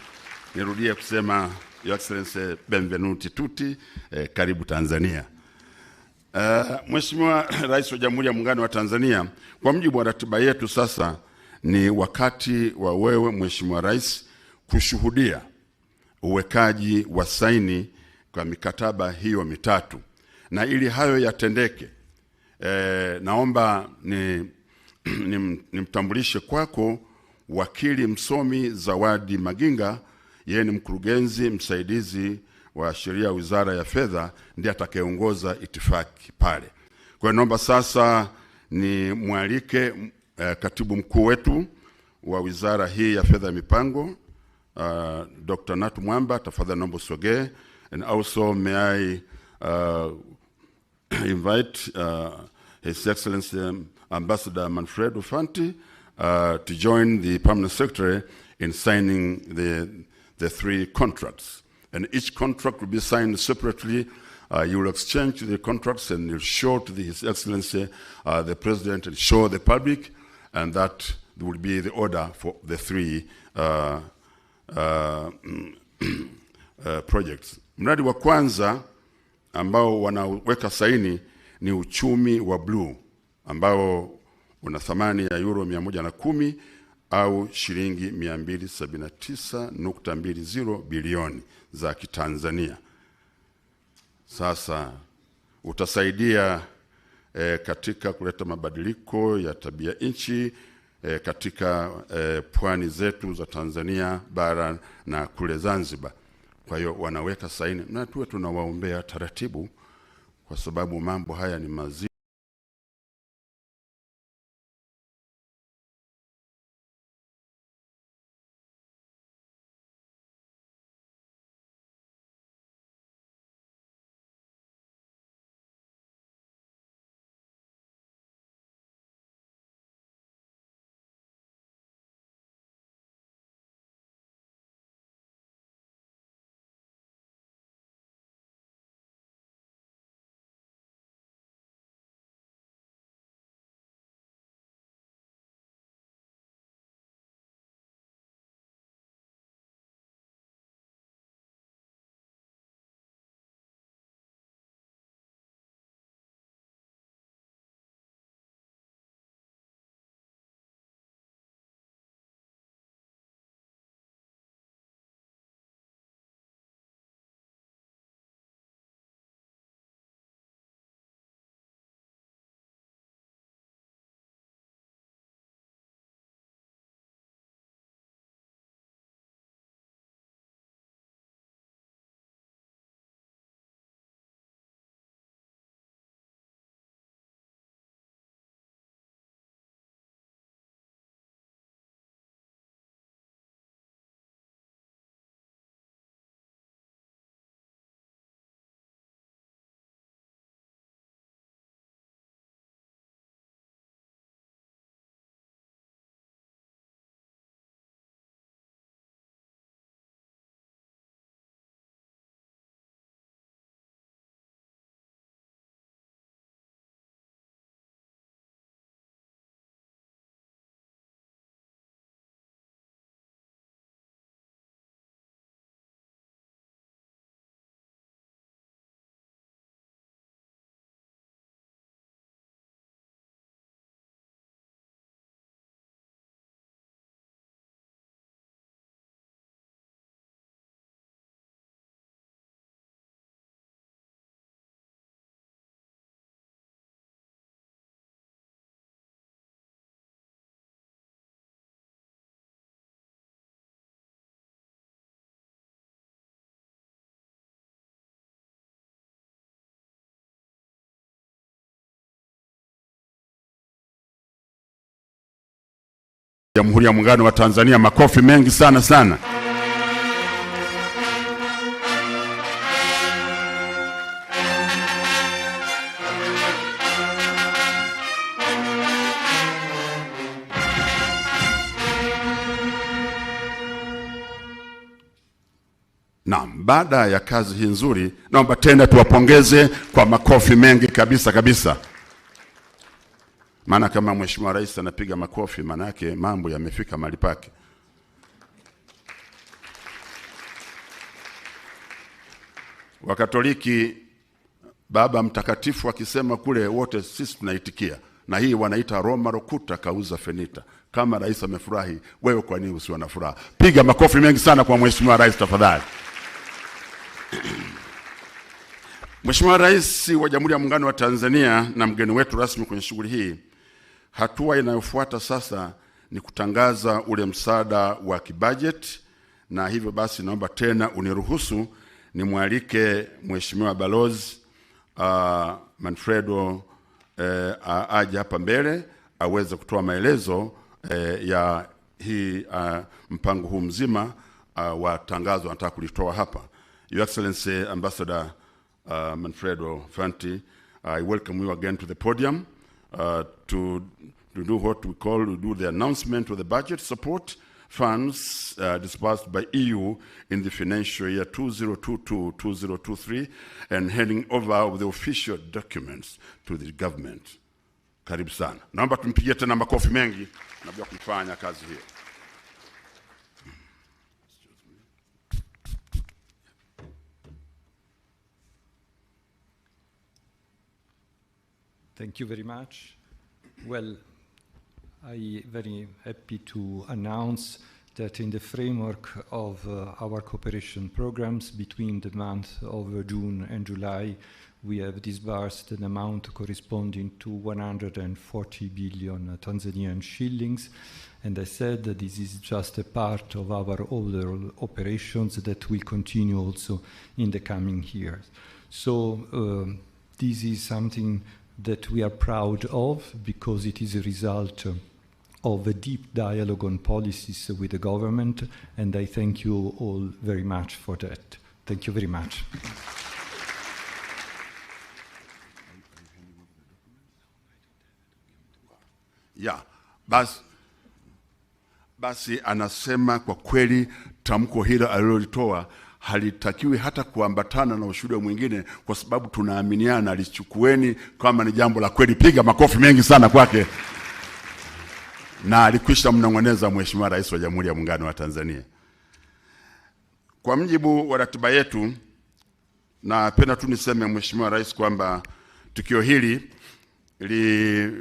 Nirudie kusema Your Excellency, benvenuti tutti, karibu Tanzania. Mheshimiwa Rais wa Jamhuri ya Muungano wa Tanzania, kwa mujibu wa ratiba yetu sasa ni wakati wa wewe Mheshimiwa Rais kushuhudia uwekaji wa saini kwa mikataba hiyo mitatu. Na ili hayo yatendeke, naomba nimtambulishe kwako wakili msomi Zawadi Maginga. Yeye ni mkurugenzi msaidizi wa sheria Wizara ya Fedha, ndiye atakayeongoza itifaki pale. Kwa naomba sasa ni mwalike katibu mkuu wetu wa wizara hii ya Fedha ya Mipango, Dr. Natu Mwamba, tafadhali naomba usogee. And also may I invite His Excellency Ambassador Manfredo Fanti to join the Permanent Secretary in signing the 3 contracts. And each contract will be signed separately. You will exchange the contracts and you'll show to His Excellency the President and show the public, and that will be the order for the 3 projects. Mradi wa kwanza ambao wanaweka saini ni uchumi wa blue, ambao una thamani ya euro 110 au shilingi 279.20 bilioni za Kitanzania. Sasa utasaidia katika kuleta mabadiliko ya tabia nchi katika pwani zetu za Tanzania bara na kule Zanzibar. Kwa hiyo wanaweka saini na tuwe tunawaombea taratibu, kwa sababu mambo haya ni mazito. Jamhuri ya Muungano wa Tanzania. Makofi mengi sana sana. Naam, baada ya kazi hii nzuri, naomba tena tuwapongeze kwa makofi mengi kabisa kabisa. Maana kama Mheshimiwa Rais anapiga makofi, maana yake mambo yamefika mahali pake. Wakatoliki Baba Mtakatifu akisema kule wote sisi tunaitikia. Na hii wanaita Roma Rokuta Kauza Fenita. Kama rais amefurahi, wewe kwa nini usiwe na furaha? Piga makofi mengi sana kwa Mheshimiwa Rais tafadhali. Mheshimiwa Rais wa Jamhuri ya Muungano wa Tanzania na mgeni wetu rasmi kwenye shughuli hii, hatua inayofuata sasa ni kutangaza ule msaada wa kibajeti, na hivyo basi naomba tena uniruhusu nimwalike Mheshimiwa Balozi Manfredo aje hapa mbele aweze kutoa maelezo ya hii mpango huu mzima wa tangazo nataka kulitoa hapa. Your Excellency Ambassador Manfredo Fanti, I welcome you again to the podium to do what we do the announcement of the budget support funds disbursed by EU in the financial year 2022-2023 and handing over of the official documents to the government. Karibu sana. Naomba tumpigie tena makofi mengi na bila kufanya kazi hiyo. Thank you very much. Well, I'm very happy to announce that in the framework of our cooperation programs between the month of June and July, we have disbursed an amount corresponding to 140 billion Tanzanian shillings. And I said that this is just a part of our overall operations that will continue also in the coming years. So this is something that we are proud of because it is a result of a deep dialogue on policies with the government, and I thank you all very much for that. Thank you very much. Yeah, basi anasema kwa kweli tamko hilo alilolitoa halitakiwi hata kuambatana na ushuhuda mwingine, kwa sababu tunaaminiana. Alichukueni kama ni jambo la kweli. Piga makofi mengi sana kwake. Na alikwisha mnong'oneza Mheshimiwa Rais wa Jamhuri ya Muungano wa Tanzania. Kwa mjibu wa ratiba yetu, napenda tu niseme Mheshimiwa Rais kwamba tukio hili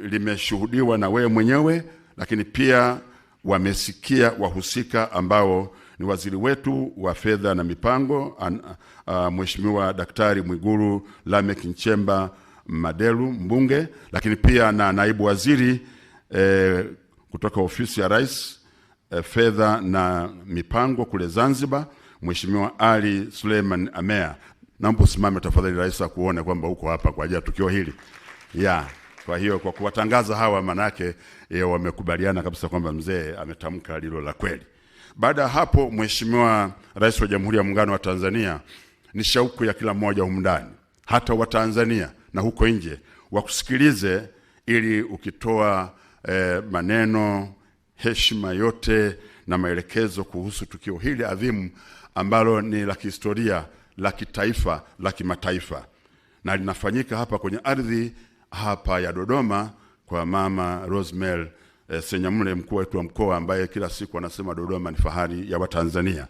limeshuhudiwa na wewe mwenyewe, lakini pia wamesikia wahusika ambao ni waziri wetu wa fedha na mipango, Mheshimiwa Daktari Mwigulu Lameck Nchemba Madelu mbunge, lakini pia na naibu waziri kutoka ofisi ya Rais, fedha na mipango kule Zanzibar, Mheshimiwa Ali Suleiman Amea. Naomba usimame tafadhali Rais akuone kwamba uko hapa kwa ajili ya tukio hili. Kwa hiyo kwa kuwatangaza hawa, manake wamekubaliana kabisa kwamba mzee ametamka lilo la kweli. Baada ya hapo, Mheshimiwa Rais wa Jamhuri ya Muungano wa Tanzania, ni shauku ya kila mmoja humu ndani, hata wa Tanzania na huko nje, wakusikilize ili ukitoa maneno, heshima yote na maelekezo kuhusu tukio hili adhimu ambalo ni la kihistoria, la kitaifa, la kimataifa, na linafanyika hapa kwenye ardhi hapa ya Dodoma kwa Mama Rosemary Senyamule, mkuu wetu wa mkoa, ambaye kila siku anasema Dodoma ni fahari ya Watanzania.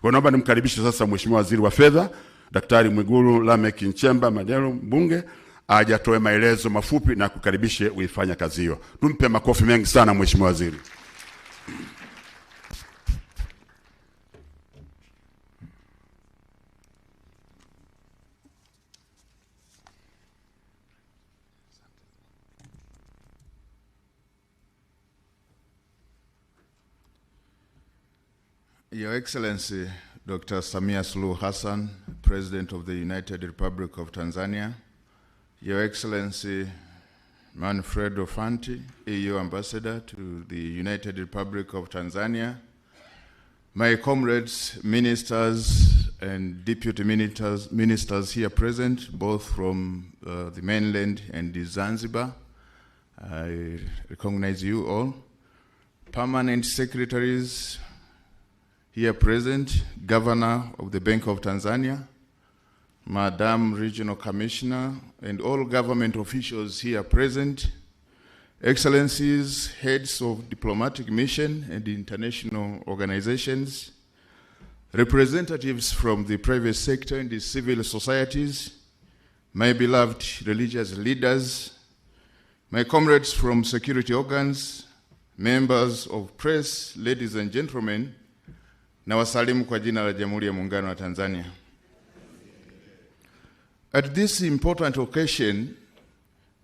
Kwa naomba nimkaribishe sasa Mheshimiwa Waziri wa Fedha Daktari Mwigulu Lameck Nchemba Madelu mbunge aje atoe maelezo mafupi na kukaribishe uifanya kazi hiyo. Tumpe makofi mengi sana Mheshimiwa Waziri. Your Excellency, Dr. Samia Suluhu Hassan, President of the United Republic of Tanzania, Your Excellency, Manfredo Fanti, EU Ambassador to the United Republic of Tanzania, my comrades, ministers and deputy ministers here present, both from the mainland and the Zanzibar, I recognize you all, permanent secretaries here present, Governor of the Bank of Tanzania, Madam Regional Commissioner, and all government officials here present, Excellencies, heads of diplomatic mission and international organizations, representatives from the private sector and the civil societies, my beloved religious leaders, my comrades from security organs, members of press, ladies and gentlemen, na wasalimu kwa jina la Jamhuri ya Muungano wa Tanzania. At this important occasion,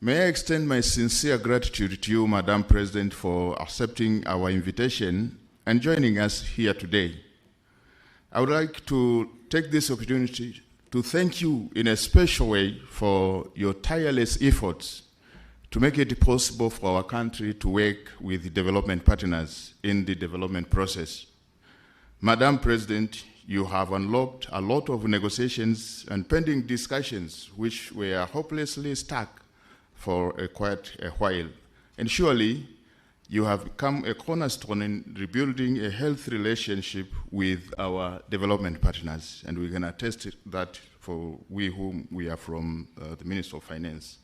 may I extend my sincere gratitude to you, Madam President, for accepting our invitation and joining us here today. I would like to take this opportunity to thank you in a special way for your tireless efforts to make it possible for our country to work with development partners in the development process. Madam President, you have unlocked a lot of negotiations and pending discussions which were hopelessly stuck for quite a while. And surely, you have become a cornerstone in rebuilding a healthy relationship with our development partners. And we can attest that for we whom we are from the Ministry of Finance.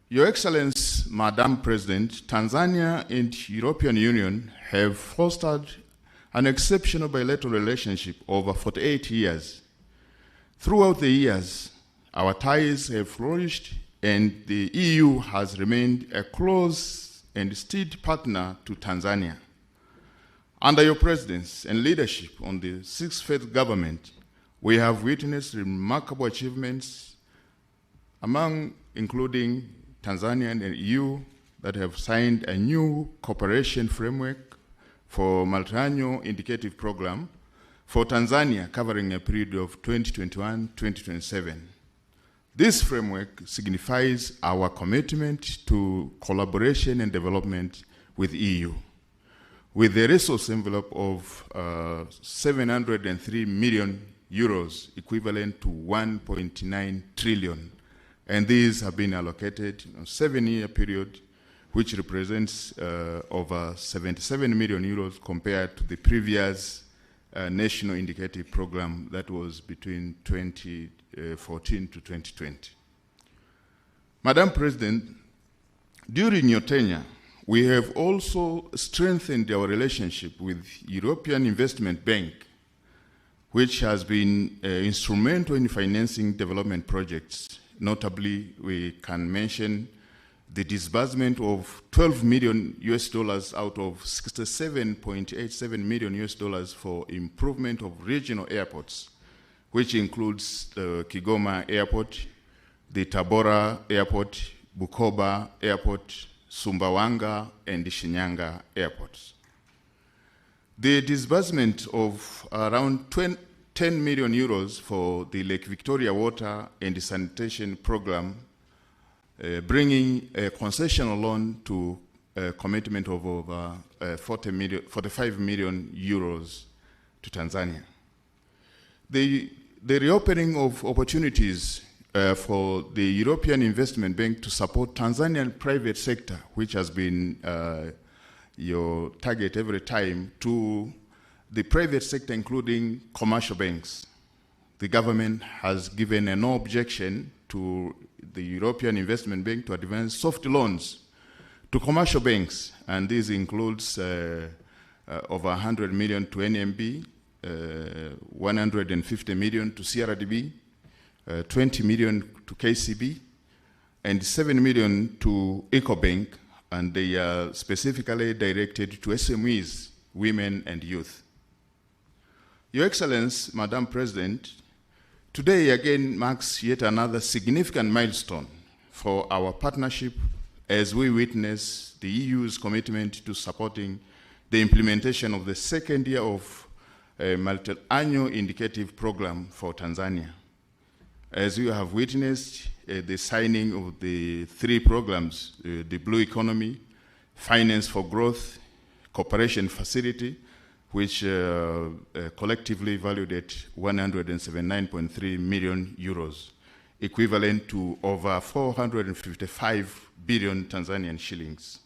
Your Excellency, Madam President, Tanzania and European Union have fostered an exceptional bilateral relationship over 48 years. Throughout the years, our ties have flourished and the EU has remained a close and steady partner to Tanzania. Under your presidency and leadership on the sixth Fedha government, we have witnessed remarkable achievements including Tanzania and EU that have signed a new cooperation framework for multi-annual indicative program for Tanzania covering a period of 2021-2027. This framework signifies our commitment to collaboration and development with EU, with a resource envelope of 703 million euros, equivalent to 1.9 trillion. And these have been allocated in a 7-year period, which represents over 77 million euros compared to the previous national indicative program that was between 2014 to 2020. Madam President, during your tenure, we have also strengthened our relationship with European Investment Bank, which has been instrumental in financing development projects. Notably, we can mention the disbursement of $12 million out of $67.87 million for improvement of regional airports, which includes the Kigoma Airport, the Tabora Airport, Bukoba Airport, Sumbawanga, and Shinyanga airports. The disbursement of around 10 million euros for the Lake Victoria Water and Sanitation Program, bringing a concessional loan to a commitment of over 45 million euros to Tanzania. The reopening of opportunities for the European Investment Bank to support Tanzanian private sector, which has been your target every time, to the private sector, including commercial banks. The government has given a no objection to the European Investment Bank to advance soft loans to commercial banks, and this includes over 100 million to NMB, 150 million to CRDB, 20 million to KCB, and 7 million to EcoBank, and they are specifically directed to SMEs, women and youth. Your Excellency, Madam President, today again marks yet another significant milestone for our partnership as we witness the EU's commitment to supporting the implementation of the second year of a multi-annual indicative program for Tanzania. As you have witnessed the signing of the 3 programs, the Blue Economy, Finance for Growth, Cooperation Facility, which collectively valued at 179.3 million euros, equivalent to over 455 billion Tanzanian shillings.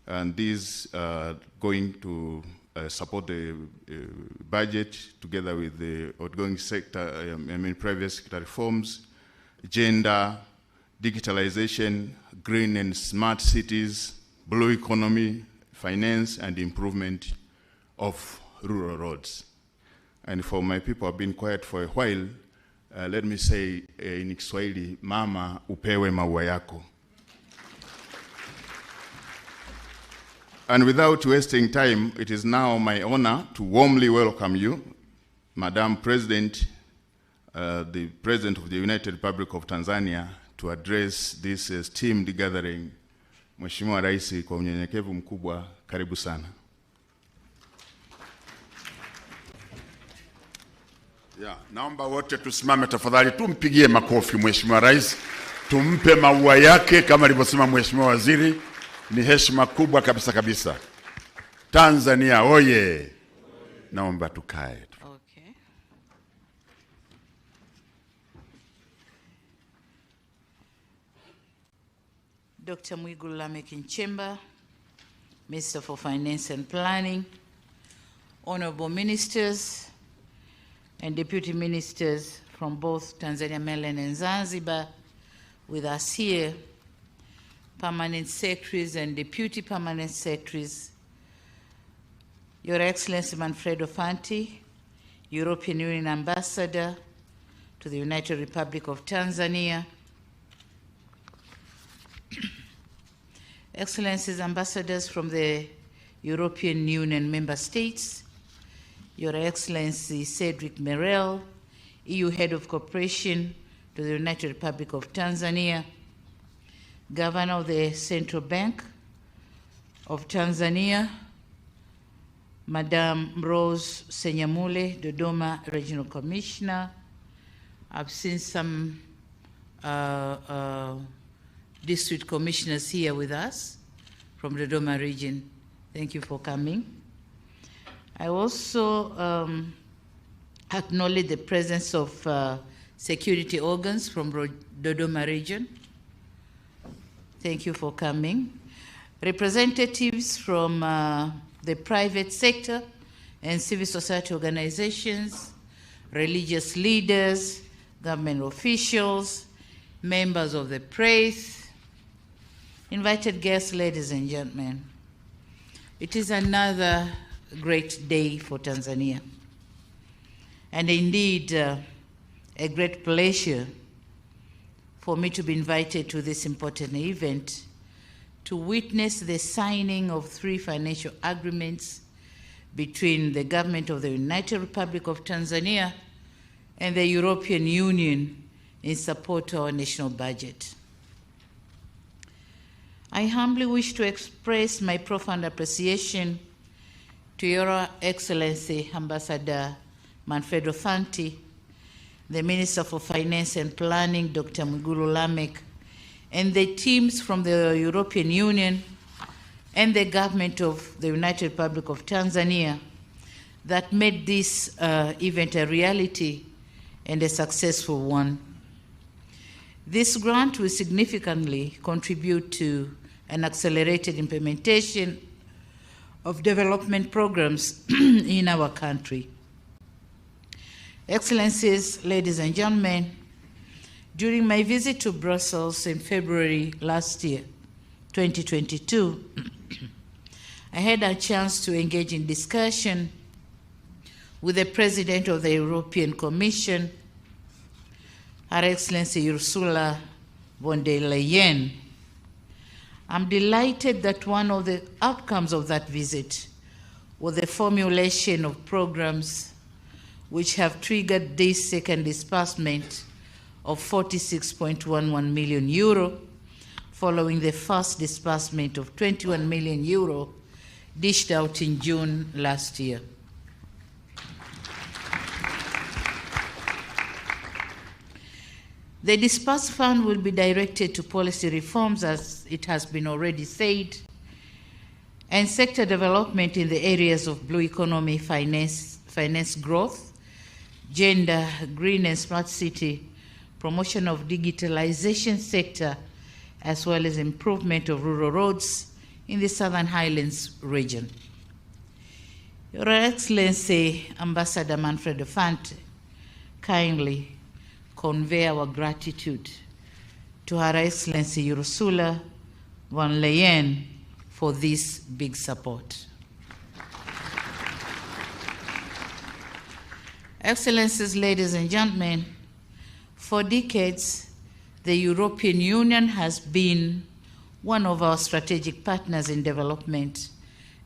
And these are going to support the budget together with the ongoing sector, private sector reforms, gender, digitalization, green and smart cities, blue economy, finance, and improvement of rural roads. And for my people who have been quiet for a while, let me say in Kiswahili, mama upewe maua yako. And without wasting time, it is now my honor to warmly welcome you, Madam President, the President of the United Republic of Tanzania, to address this esteemed gathering. Mheshimiwa Rais, kwa unyenyekevu mkubwa, karibu sana. Naomba wote tusimame tafadhali, tumpigie makofi Mheshimiwa Rais, tumpe maua yake kama alivyosema Mheshimiwa Waziri. Ni heshima kubwa kabisa kabisa. Tanzania oye. Naomba tukae. Okay. Dr. Mwigulu Lameck Nchemba, Minister for Finance and Planning, honorable ministers and deputy ministers from both Tanzania, mainland and Zanzibar with us here, permanent secretaries and deputy permanent secretaries, Your Excellency Manfredo Fanti, European Union Ambassador to the United Republic of Tanzania, Excellencies, ambassadors from the European Union member states, Your Excellency Cedric Merel, EU Head of Cooperation to the United Republic of Tanzania, Governor of the Central Bank of Tanzania, Madam Rose Senyamule, Dodoma Regional Commissioner. I've seen some district commissioners here with us from the Dodoma region. Thank you for coming. I also acknowledge the presence of security organs from Dodoma region. Thank you for coming. Representatives from the private sector and civil society organizations, religious leaders, government officials, members of the press, invited guests, ladies and gentlemen. It is another great day for Tanzania, and indeed a great pleasure for me to be invited to this important event to witness the signing of 3 financial agreements between the government of the United Republic of Tanzania and the European Union in support of our national budget. I humbly wish to express my profound appreciation to Your Excellency Ambassador Manfredo Fanti, the Minister for Finance and Planning, Dr. Mwigulu Lameck, and the teams from the European Union and the government of the United Republic of Tanzania that made this event a reality and a successful one. This grant will significantly contribute to an accelerated implementation of development programs in our country. Excellencies, ladies and gentlemen, during my visit to Brussels in February last year, 2022, I had a chance to engage in discussion with the President of the European Commission, Her Excellency Ursula von der Leyen. I'm delighted that one of the outcomes of that visit was the formulation of programs which have triggered this second disbursement of 46.11 million euro, following the first disbursement of 21 million euro dished out in June last year. The disbursed fund will be directed to policy reforms, as it has been already said, and sector development in the areas of blue economy, finance growth, gender, green and smart city, promotion of digitalization sector, as well as improvement of rural roads in the Southern Highlands region. Your Excellency, Ambassador Manfredo Fanti, kindly convey our gratitude to Her Excellency Ursula von der Leyen for this big support. Excellencies, ladies and gentlemen, for decades, the European Union has been one of our strategic partners in development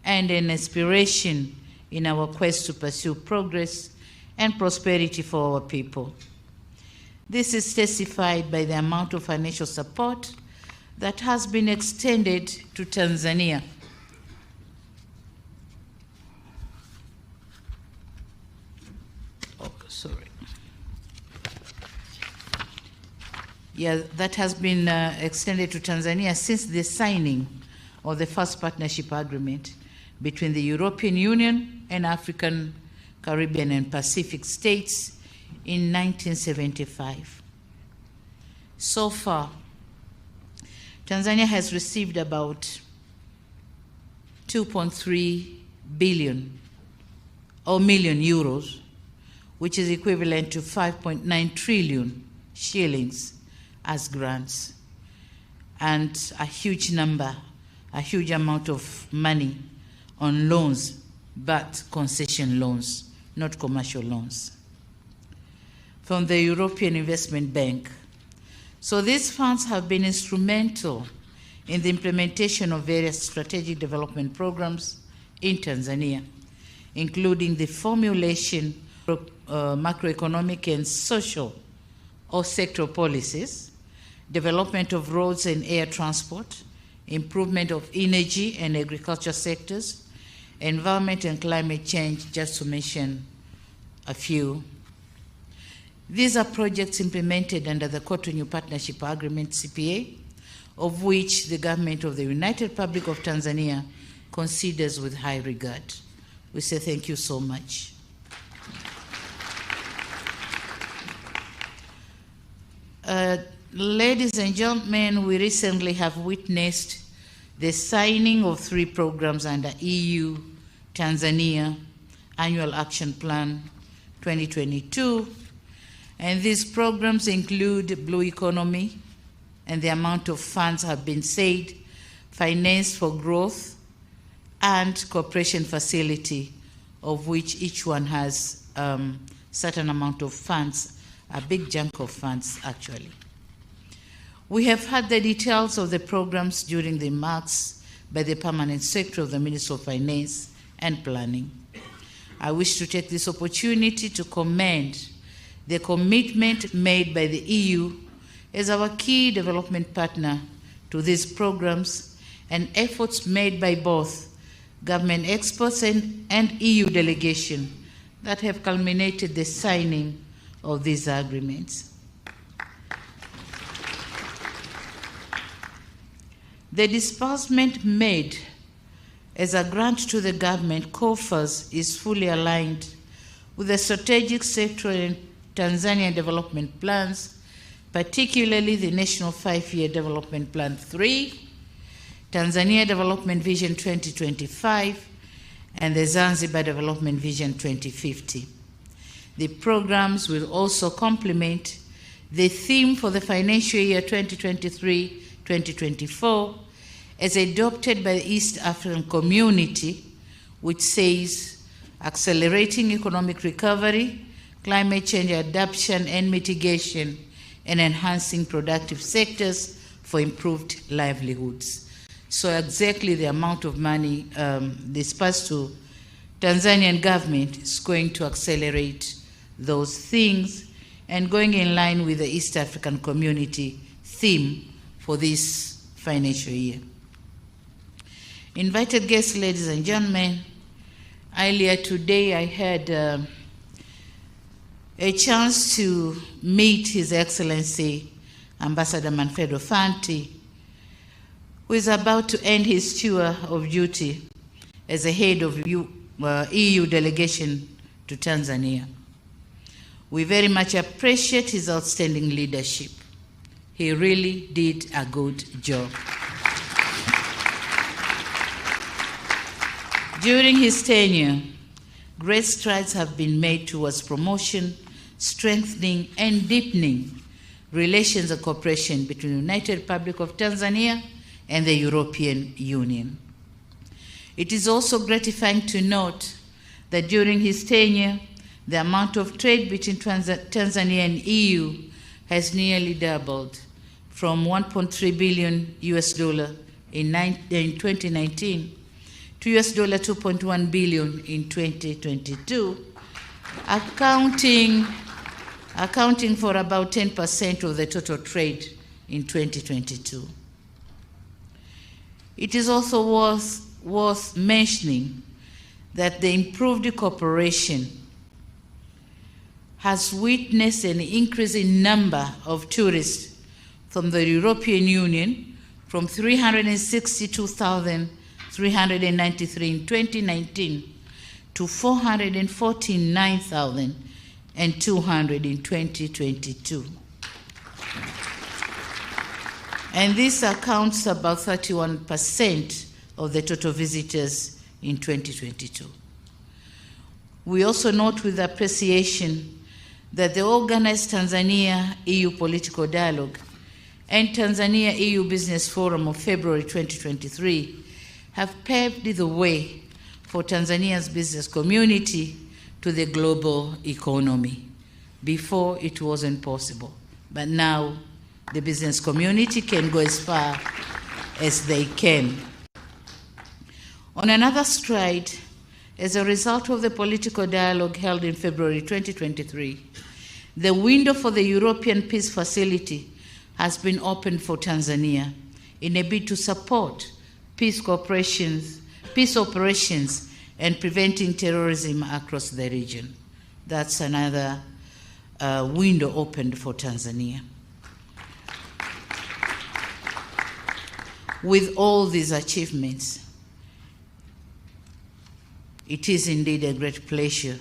and an inspiration in our quest to pursue progress and prosperity for our people. This is testified by the amount of financial support that has been extended to Tanzania. That has been extended to Tanzania since the signing of the first partnership agreement between the European Union and African, Caribbean, and Pacific states in 1975. So far, Tanzania has received about 2.3 billion or million euros, which is equivalent to 5.9 trillion shillings as grants, and a huge amount of money on loans, but concession loans, not commercial loans, from the European Investment Bank. So these funds have been instrumental in the implementation of various strategic development programs in Tanzania, including the formulation of macroeconomic and social or sectoral policies, development of roads and air transport, improvement of energy and agriculture sectors, environment and climate change, just to mention a few. These are projects implemented under the Cotonou Partnership Agreement, CPA, of which the government of the United Republic of Tanzania considers with high regard. We say thank you so much. Ladies and gentlemen, we recently have witnessed the signing of 3 programs under EU-Tanzania Annual Action Plan 2022, and these programs include Blue Economy, and the amount of funds have been said, Finance for Growth, and Cooperation Facility, of which each one has certain amount of funds, a big chunk of funds actually. We have had the details of the programs during the remarks by the Permanent Secretary of the Ministry of Finance and Planning. I wish to take this opportunity to commend the commitment made by the EU as our key development partner to these programs and efforts made by both government experts and EU delegation that have culminated the signing of these agreements. The disbursement made as a grant to the government coffers is fully aligned with the strategic sectoral and Tanzanian development plans, particularly the National 5-Year Development Plan 3, Tanzania Development Vision 2025, and the Zanzibar Development Vision 2050. The programs will also complement the theme for the financial year 2023-2024 as adopted by the East African Community, which says accelerating economic recovery, climate change adaptation and mitigation, and enhancing productive sectors for improved livelihoods. So exactly the amount of money dispersed to Tanzanian government is going to accelerate those things and going in line with the East African Community theme for this financial year. Invited guests, ladies and gentlemen, earlier today I had a chance to meet His Excellency Ambassador Manfredo Fanti, who is about to end his tour of duty as the head of EU delegation to Tanzania. We very much appreciate his outstanding leadership. He really did a good job. During his tenure, great strides have been made towards promotion, strengthening, and deepening relations and cooperation between the United Republic of Tanzania and the European Union. It is also gratifying to note that during his tenure, the amount of trade between Tanzania and EU has nearly doubled from $1.3 billion in 2019 to $2.1 billion in 2022, accounting for about 10% of the total trade in 2022. It is also worth mentioning that the improved cooperation has witnessed an increasing number of tourists from the European Union from 362,393 in 2019 to 449,200 in 2022. And this accounts about 31% of the total visitors in 2022. We also note with appreciation that the organized Tanzania-EU Political Dialogue and Tanzania-EU Business Forum of February 2023 have paved the way for Tanzania's business community to the global economy. Before, it wasn't possible, but now the business community can go as far as they can. On another stride, as a result of the political dialogue held in February 2023, the window for the European Peace Facility has been opened for Tanzania in a bid to support peace operations and preventing terrorism across the region. That's another window opened for Tanzania. With all these achievements, it is indeed a great pleasure,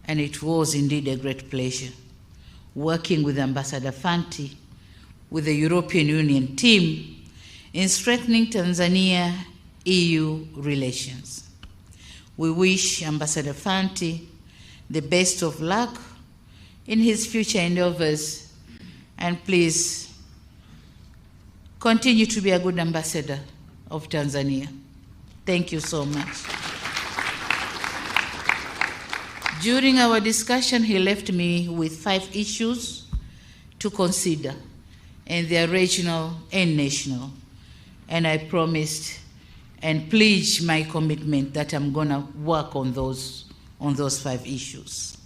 and it was indeed a great pleasure, working with Ambassador Fanti, with the European Union team, in strengthening Tanzania-EU relations. We wish Ambassador Fanti the best of luck in his future endeavors, and please continue to be a good ambassador of Tanzania. Thank you so much. During our discussion, he left me with 5 issues to consider, and they are regional and national. And I promised and pledged my commitment that I'm going to work on those 5 issues.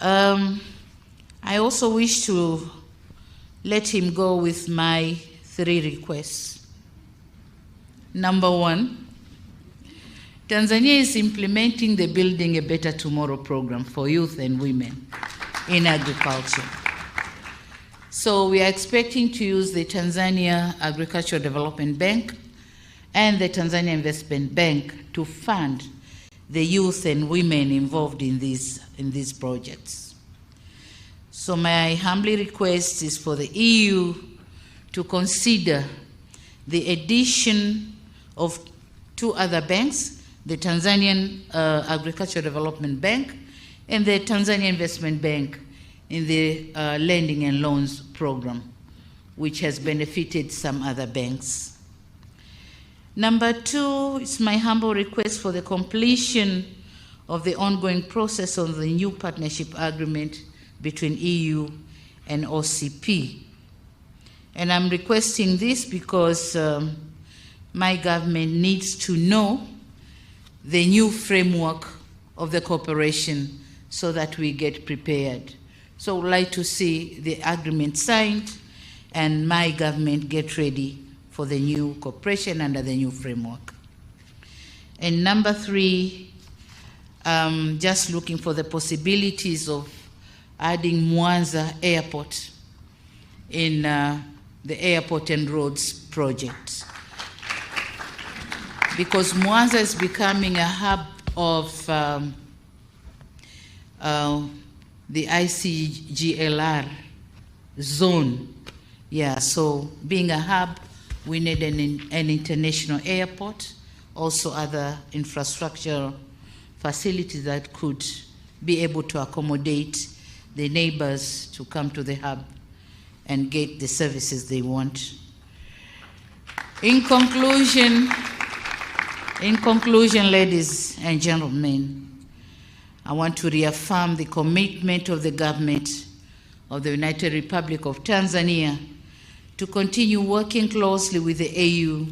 I also wish to let him go with my 3 requests. Number 1, Tanzania is implementing the Building a Better Tomorrow program for youth and women in agriculture. So we are expecting to use the Tanzania Agricultural Development Bank and the Tanzania Investment Bank to fund the youth and women involved in these projects. So my humble request is for the EU to consider the addition of 2 other banks, the Tanzanian Agricultural Development Bank and the Tanzania Investment Bank, in the lending and loans program, which has benefited some other banks. Number 2 is my humble request for the completion of the ongoing process on the new partnership agreement between EU and OCP. And I'm requesting this because my government needs to know the new framework of the cooperation so that we get prepared. So I would like to see the agreement signed and my government get ready for the new cooperation under the new framework. And number 3, just looking for the possibilities of adding Mwanza Airport in the Airport and Roads project. Because Mwanza is becoming a hub of the ICGLR zone. Yeah, so being a hub, we need an international airport, also other infrastructure facilities that could be able to accommodate the neighbors to come to the hub and get the services they want. In conclusion, ladies and gentlemen, I want to reaffirm the commitment of the government of the United Republic of Tanzania to continue working closely with the AU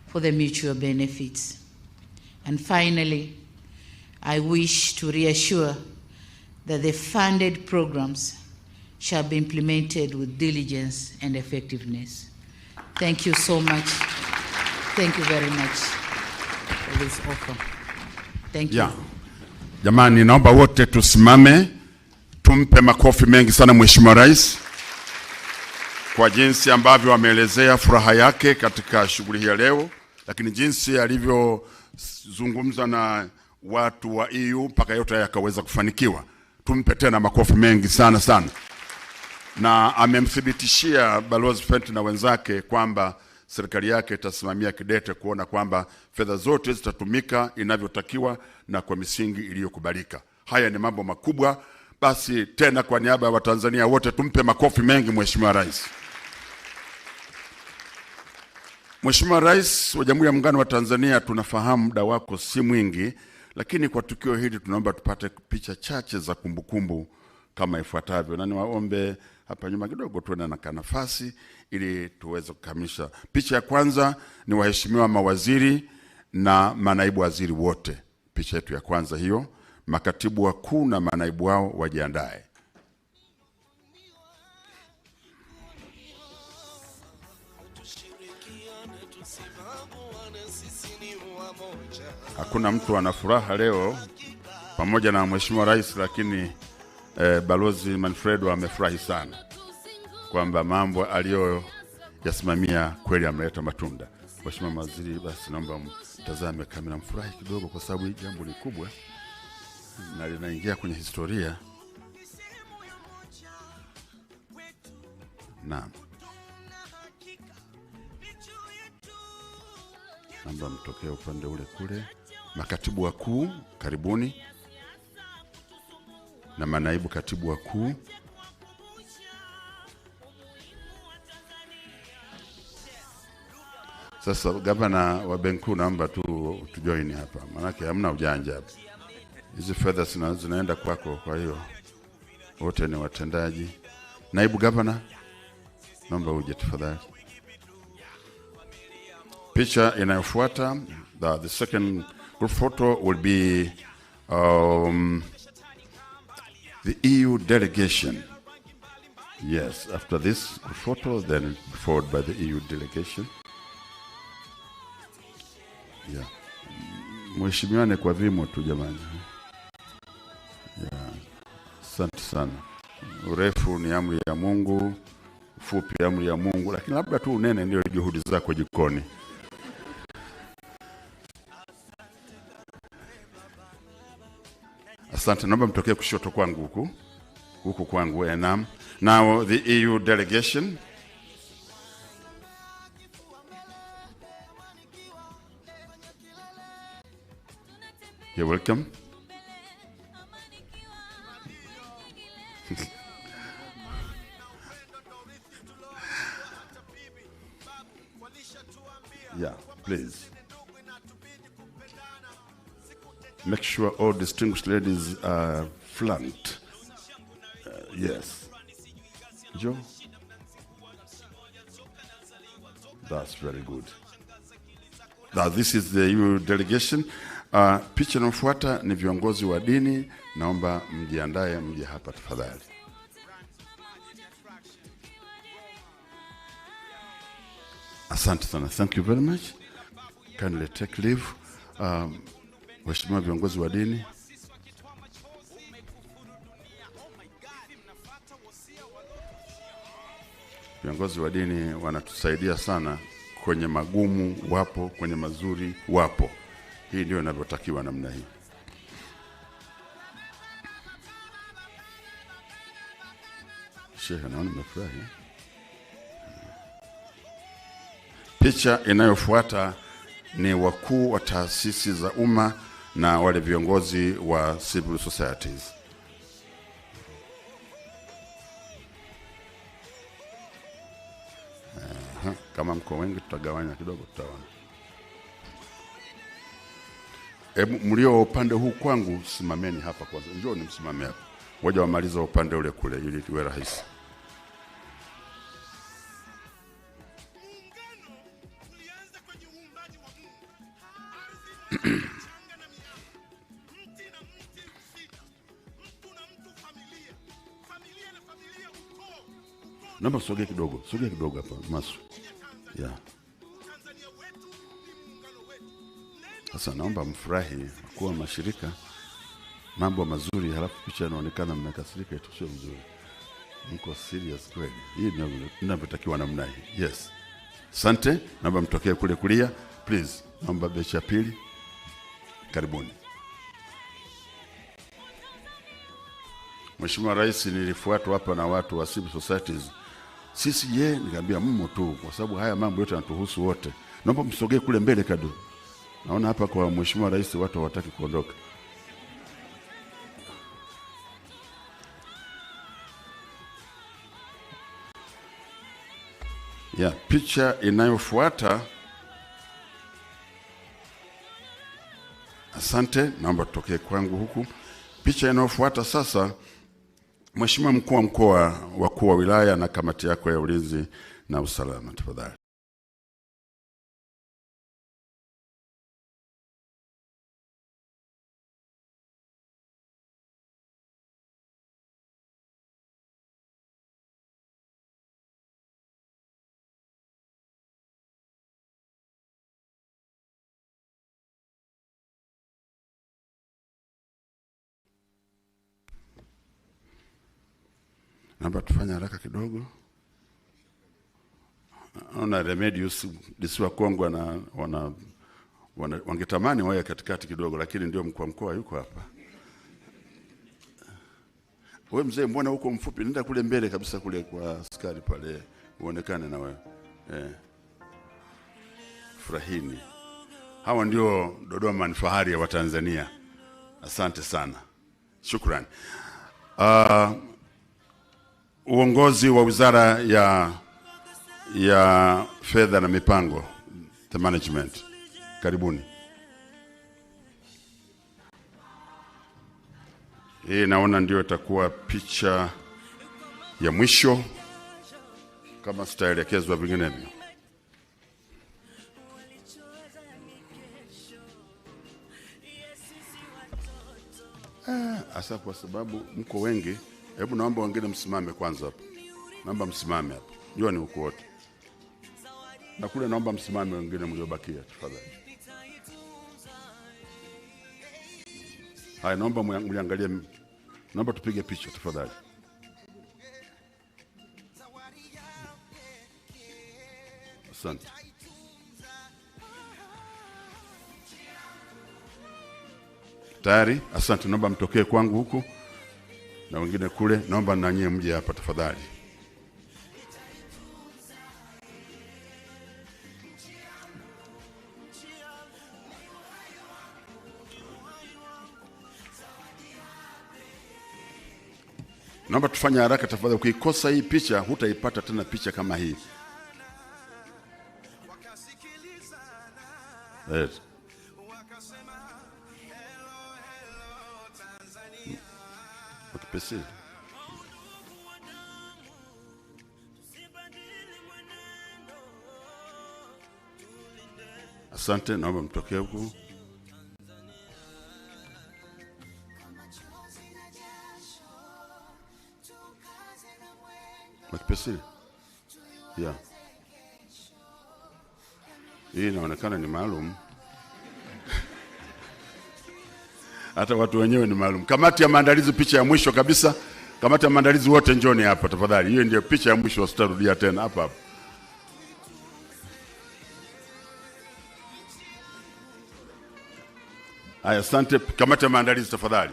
for the mutual benefits. And finally, I wish to reassure that the funded programs shall be implemented with diligence and effectiveness. Thank you so much. Thank you very much for this offer. Thank you. Yeah. Jamani, naomba wote tusimame, tumpe makofi mengi sana Mheshimiwa Rais kwa jinsi ambavyo ameelezea furaha yake katika shughuli hii leo, lakini jinsi alivyozungumza na watu wa EU mpaka yote yakaweza kufanikiwa. Tumpe tena makofi mengi sana sana. Na amemthibitishia Balozi Fenty na wenzake kwamba serikali yake itasimamia kidete kuona kwamba fedha zote zitatumika inavyotakiwa na kwa misingi iliyokubalika. Haya ni mambo makubwa. Basi tena kwa niaba ya Watanzania wote tumpe makofi mengi Mheshimiwa Rais. Mheshimiwa Rais wa Jamhuri ya Muungano wa Tanzania, tunafahamu muda wako si mwingi, lakini kwa tukio hili tunaomba tupate picha chache za kumbukumbu kama ifuatavyo. Na niwaombe hapa nyuma kidogo tuende na nafasi ili tuweze kukamilisha. Picha ya kwanza ni waheshimiwa mawaziri na manaibu waziri wote. Picha yetu ya kwanza hiyo, makatibu wakuu na manaibu wao wajiandae. Hakuna mtu ana furaha leo pamoja na Mheshimiwa Rais, lakini Balozi Manfredo amefurahi sana kwamba mambo aliyoyasimamia kweli ameleta matunda. Mheshimiwa Mawaziri, basi naomba mtazame kamera, mfurahi kidogo kwa sababu hii jambo ni kubwa na linaingia kwenye historia. Naam. Naomba mtokee upande ule kule. Makatibu wakuu, karibuni. Na manaibu katibu wakuu. Sasa gavana wa benki naomba tu join hapa. Maana hamna ujanja hapa. Hizi fedha zinaenda kwako, kwa hiyo wote ni watendaji. Naibu gavana, naomba uje tafadhali. Picha inayofuata, the second group photo will be the EU delegation. Yes, after this group photo, then followed by the EU delegation. Yeah. Mheshimiwane kwa vimo tu jamani. Yeah. Asante sana. Urefu ni amri ya Mungu, ufupi amri ya Mungu, lakini labda tu unene ndio juhudi zako jikoni. Asante, naomba mtokee kushoto kwangu huku kwangu. Naam. Now the EU delegation. You're welcome. Yeah, please. Make sure all distinguished ladies are flanked. Yes. Joe? That's very good. Now this is the EU delegation. Picha inayofuata ni viongozi wa dini. Naomba mjiandae mje hapa tafadhali. Asante sana. Thank you very much. Kindly take leave. Waheshimiwa viongozi wa dini. Viongozi wa dini wanatusaidia sana kwenye magumu wapo, kwenye mazuri wapo. Hii ndio inavyotakiwa namna hii. Sheikh naona umefurahi. Picha inayofuata ni wakuu wa taasisi za umma na wale viongozi wa civil societies. Kama mko wengi tutagawanya kidogo, tutaona. Mlio upande huu kwangu simameni hapa kwanza. Njoo nimsimame hapa. Ngoja wamaliza upande ule kule ili tuwe rahisi. Naomba sogea kidogo hapa Masu. Yeah. Sasa naomba mfurahi kwa mashirika mambo mazuri, halafu picha inaonekana mmekasirika, itu sio mzuri. Mko serious kweli. Hii ndio ninavyotakiwa namna hii. Yes. Asante, naomba mtokee kule kulia. Please, naomba becha pili. Karibuni. Mheshimiwa Rais, nilifuatwa hapa na watu wa civil societies. Sisi nikamwambia mmo tu kwa sababu haya mambo yote yanatuhusu wote. Naomba msogee kule mbele kadu. Naona hapa kwa Mheshimiwa Rais watu hawataki kuondoka. Ya, picha inayofuata. Asante, naomba tutokee kwangu huku. Picha inayofuata sasa Mheshimiwa Mkuu wa Mkoa, wakuu wa wilaya na kamati yako ya ulinzi na usalama, tafadhali. Naomba tufanye haraka kidogo. Naona Remedius Disiwa Kongwa na wangetamani wawe katikati kidogo, lakini ndio mkuu wa mkoa yuko hapa. Wewe mzee, mbona huko mfupi? Nenda kule mbele kabisa kule kwa askari pale uonekane na wewe. Furahini. Hawa ndio Dodoma ni fahari ya Watanzania. Asante sana. Shukrani. Uongozi wa Wizara ya Fedha na Mipango, the management. Karibuni. Hii naona ndio itakuwa picha ya mwisho kama sitaelekezwa vinginevyo. Asa kwa sababu mko wengi, hebu naomba wengine msimame kwanza hapo. Naomba msimame hapo. Njoni huko wote. Na kule naomba msimame wengine mliobakia tafadhali. Haya, naomba mliangalie, naomba tupige picha tafadhali. Asante. Tayari? Asante, naomba mtokee kwangu huku. Na wengine kule, naomba na nyie mje hapa tafadhali. Naomba tufanye haraka tafadhali. Ukikosa hii picha hutaipata tena picha kama hii. Yes. Wakipesi. Asante, naomba mtokee huku. Wakipesi. Yeah. Hii inaonekana ni maalum. Hata watu wenyewe ni maalum. Kamati ya maandalizi, picha ya mwisho kabisa. Kamati ya maandalizi wote njoni hapa tafadhali. Hiyo ndio picha ya mwisho, sitarudia tena hapa hapa. Haya, asante. Kamati ya maandalizi tafadhali.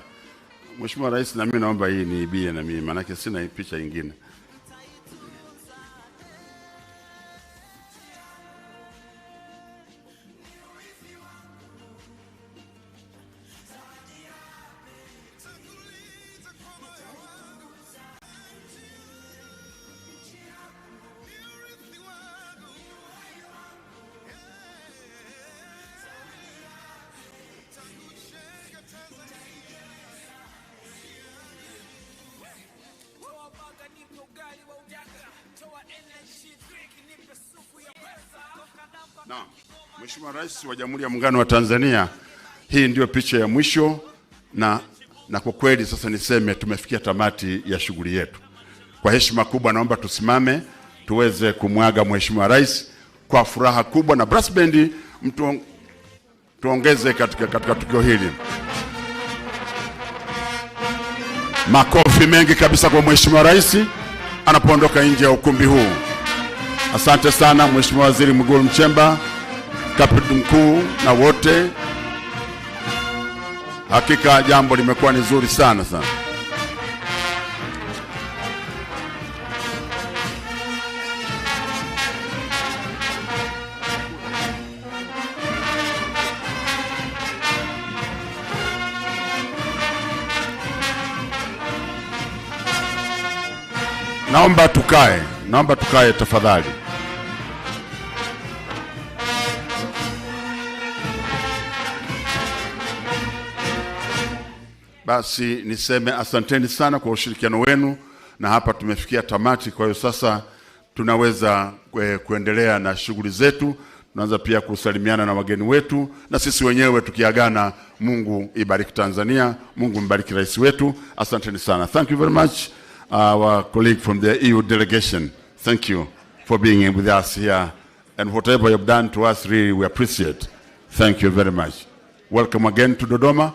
Mheshimiwa Rais, na mimi naomba hii niibie na mimi, maana sina picha nyingine. Naam. Mheshimiwa Rais wa Jamhuri ya Muungano wa Tanzania, hii ndio picha ya mwisho na kwa kweli sasa niseme tumefikia tamati ya shughuli yetu. Kwa heshima kubwa naomba tusimame tuweze kumwaga Mheshimiwa Rais kwa furaha kubwa, na brass band tuongeze katika tukio hili. Makofi mengi kabisa kwa Mheshimiwa Rais anapoondoka nje ya ukumbi huu. Asante sana Mheshimiwa Waziri Mwigulu Nchemba, Katibu Mkuu na wote. Hakika jambo limekuwa ni zuri sana sana. Naomba tukae tafadhali. Basi niseme asanteni sana kwa ushirikiano wenu, na hapa tumefikia tamati. Kwa hiyo sasa tunaweza kuendelea na shughuli zetu. Tunaanza pia kusalimiana na wageni wetu, na sisi wenyewe tukiagana. Mungu ibariki Tanzania, Mungu mbariki rais wetu. Asanteni sana. Thank you very much, our colleague from the EU delegation. Thank you for being with us here, and whatever you have done to us, really we appreciate. Thank you very much. Welcome again to Dodoma.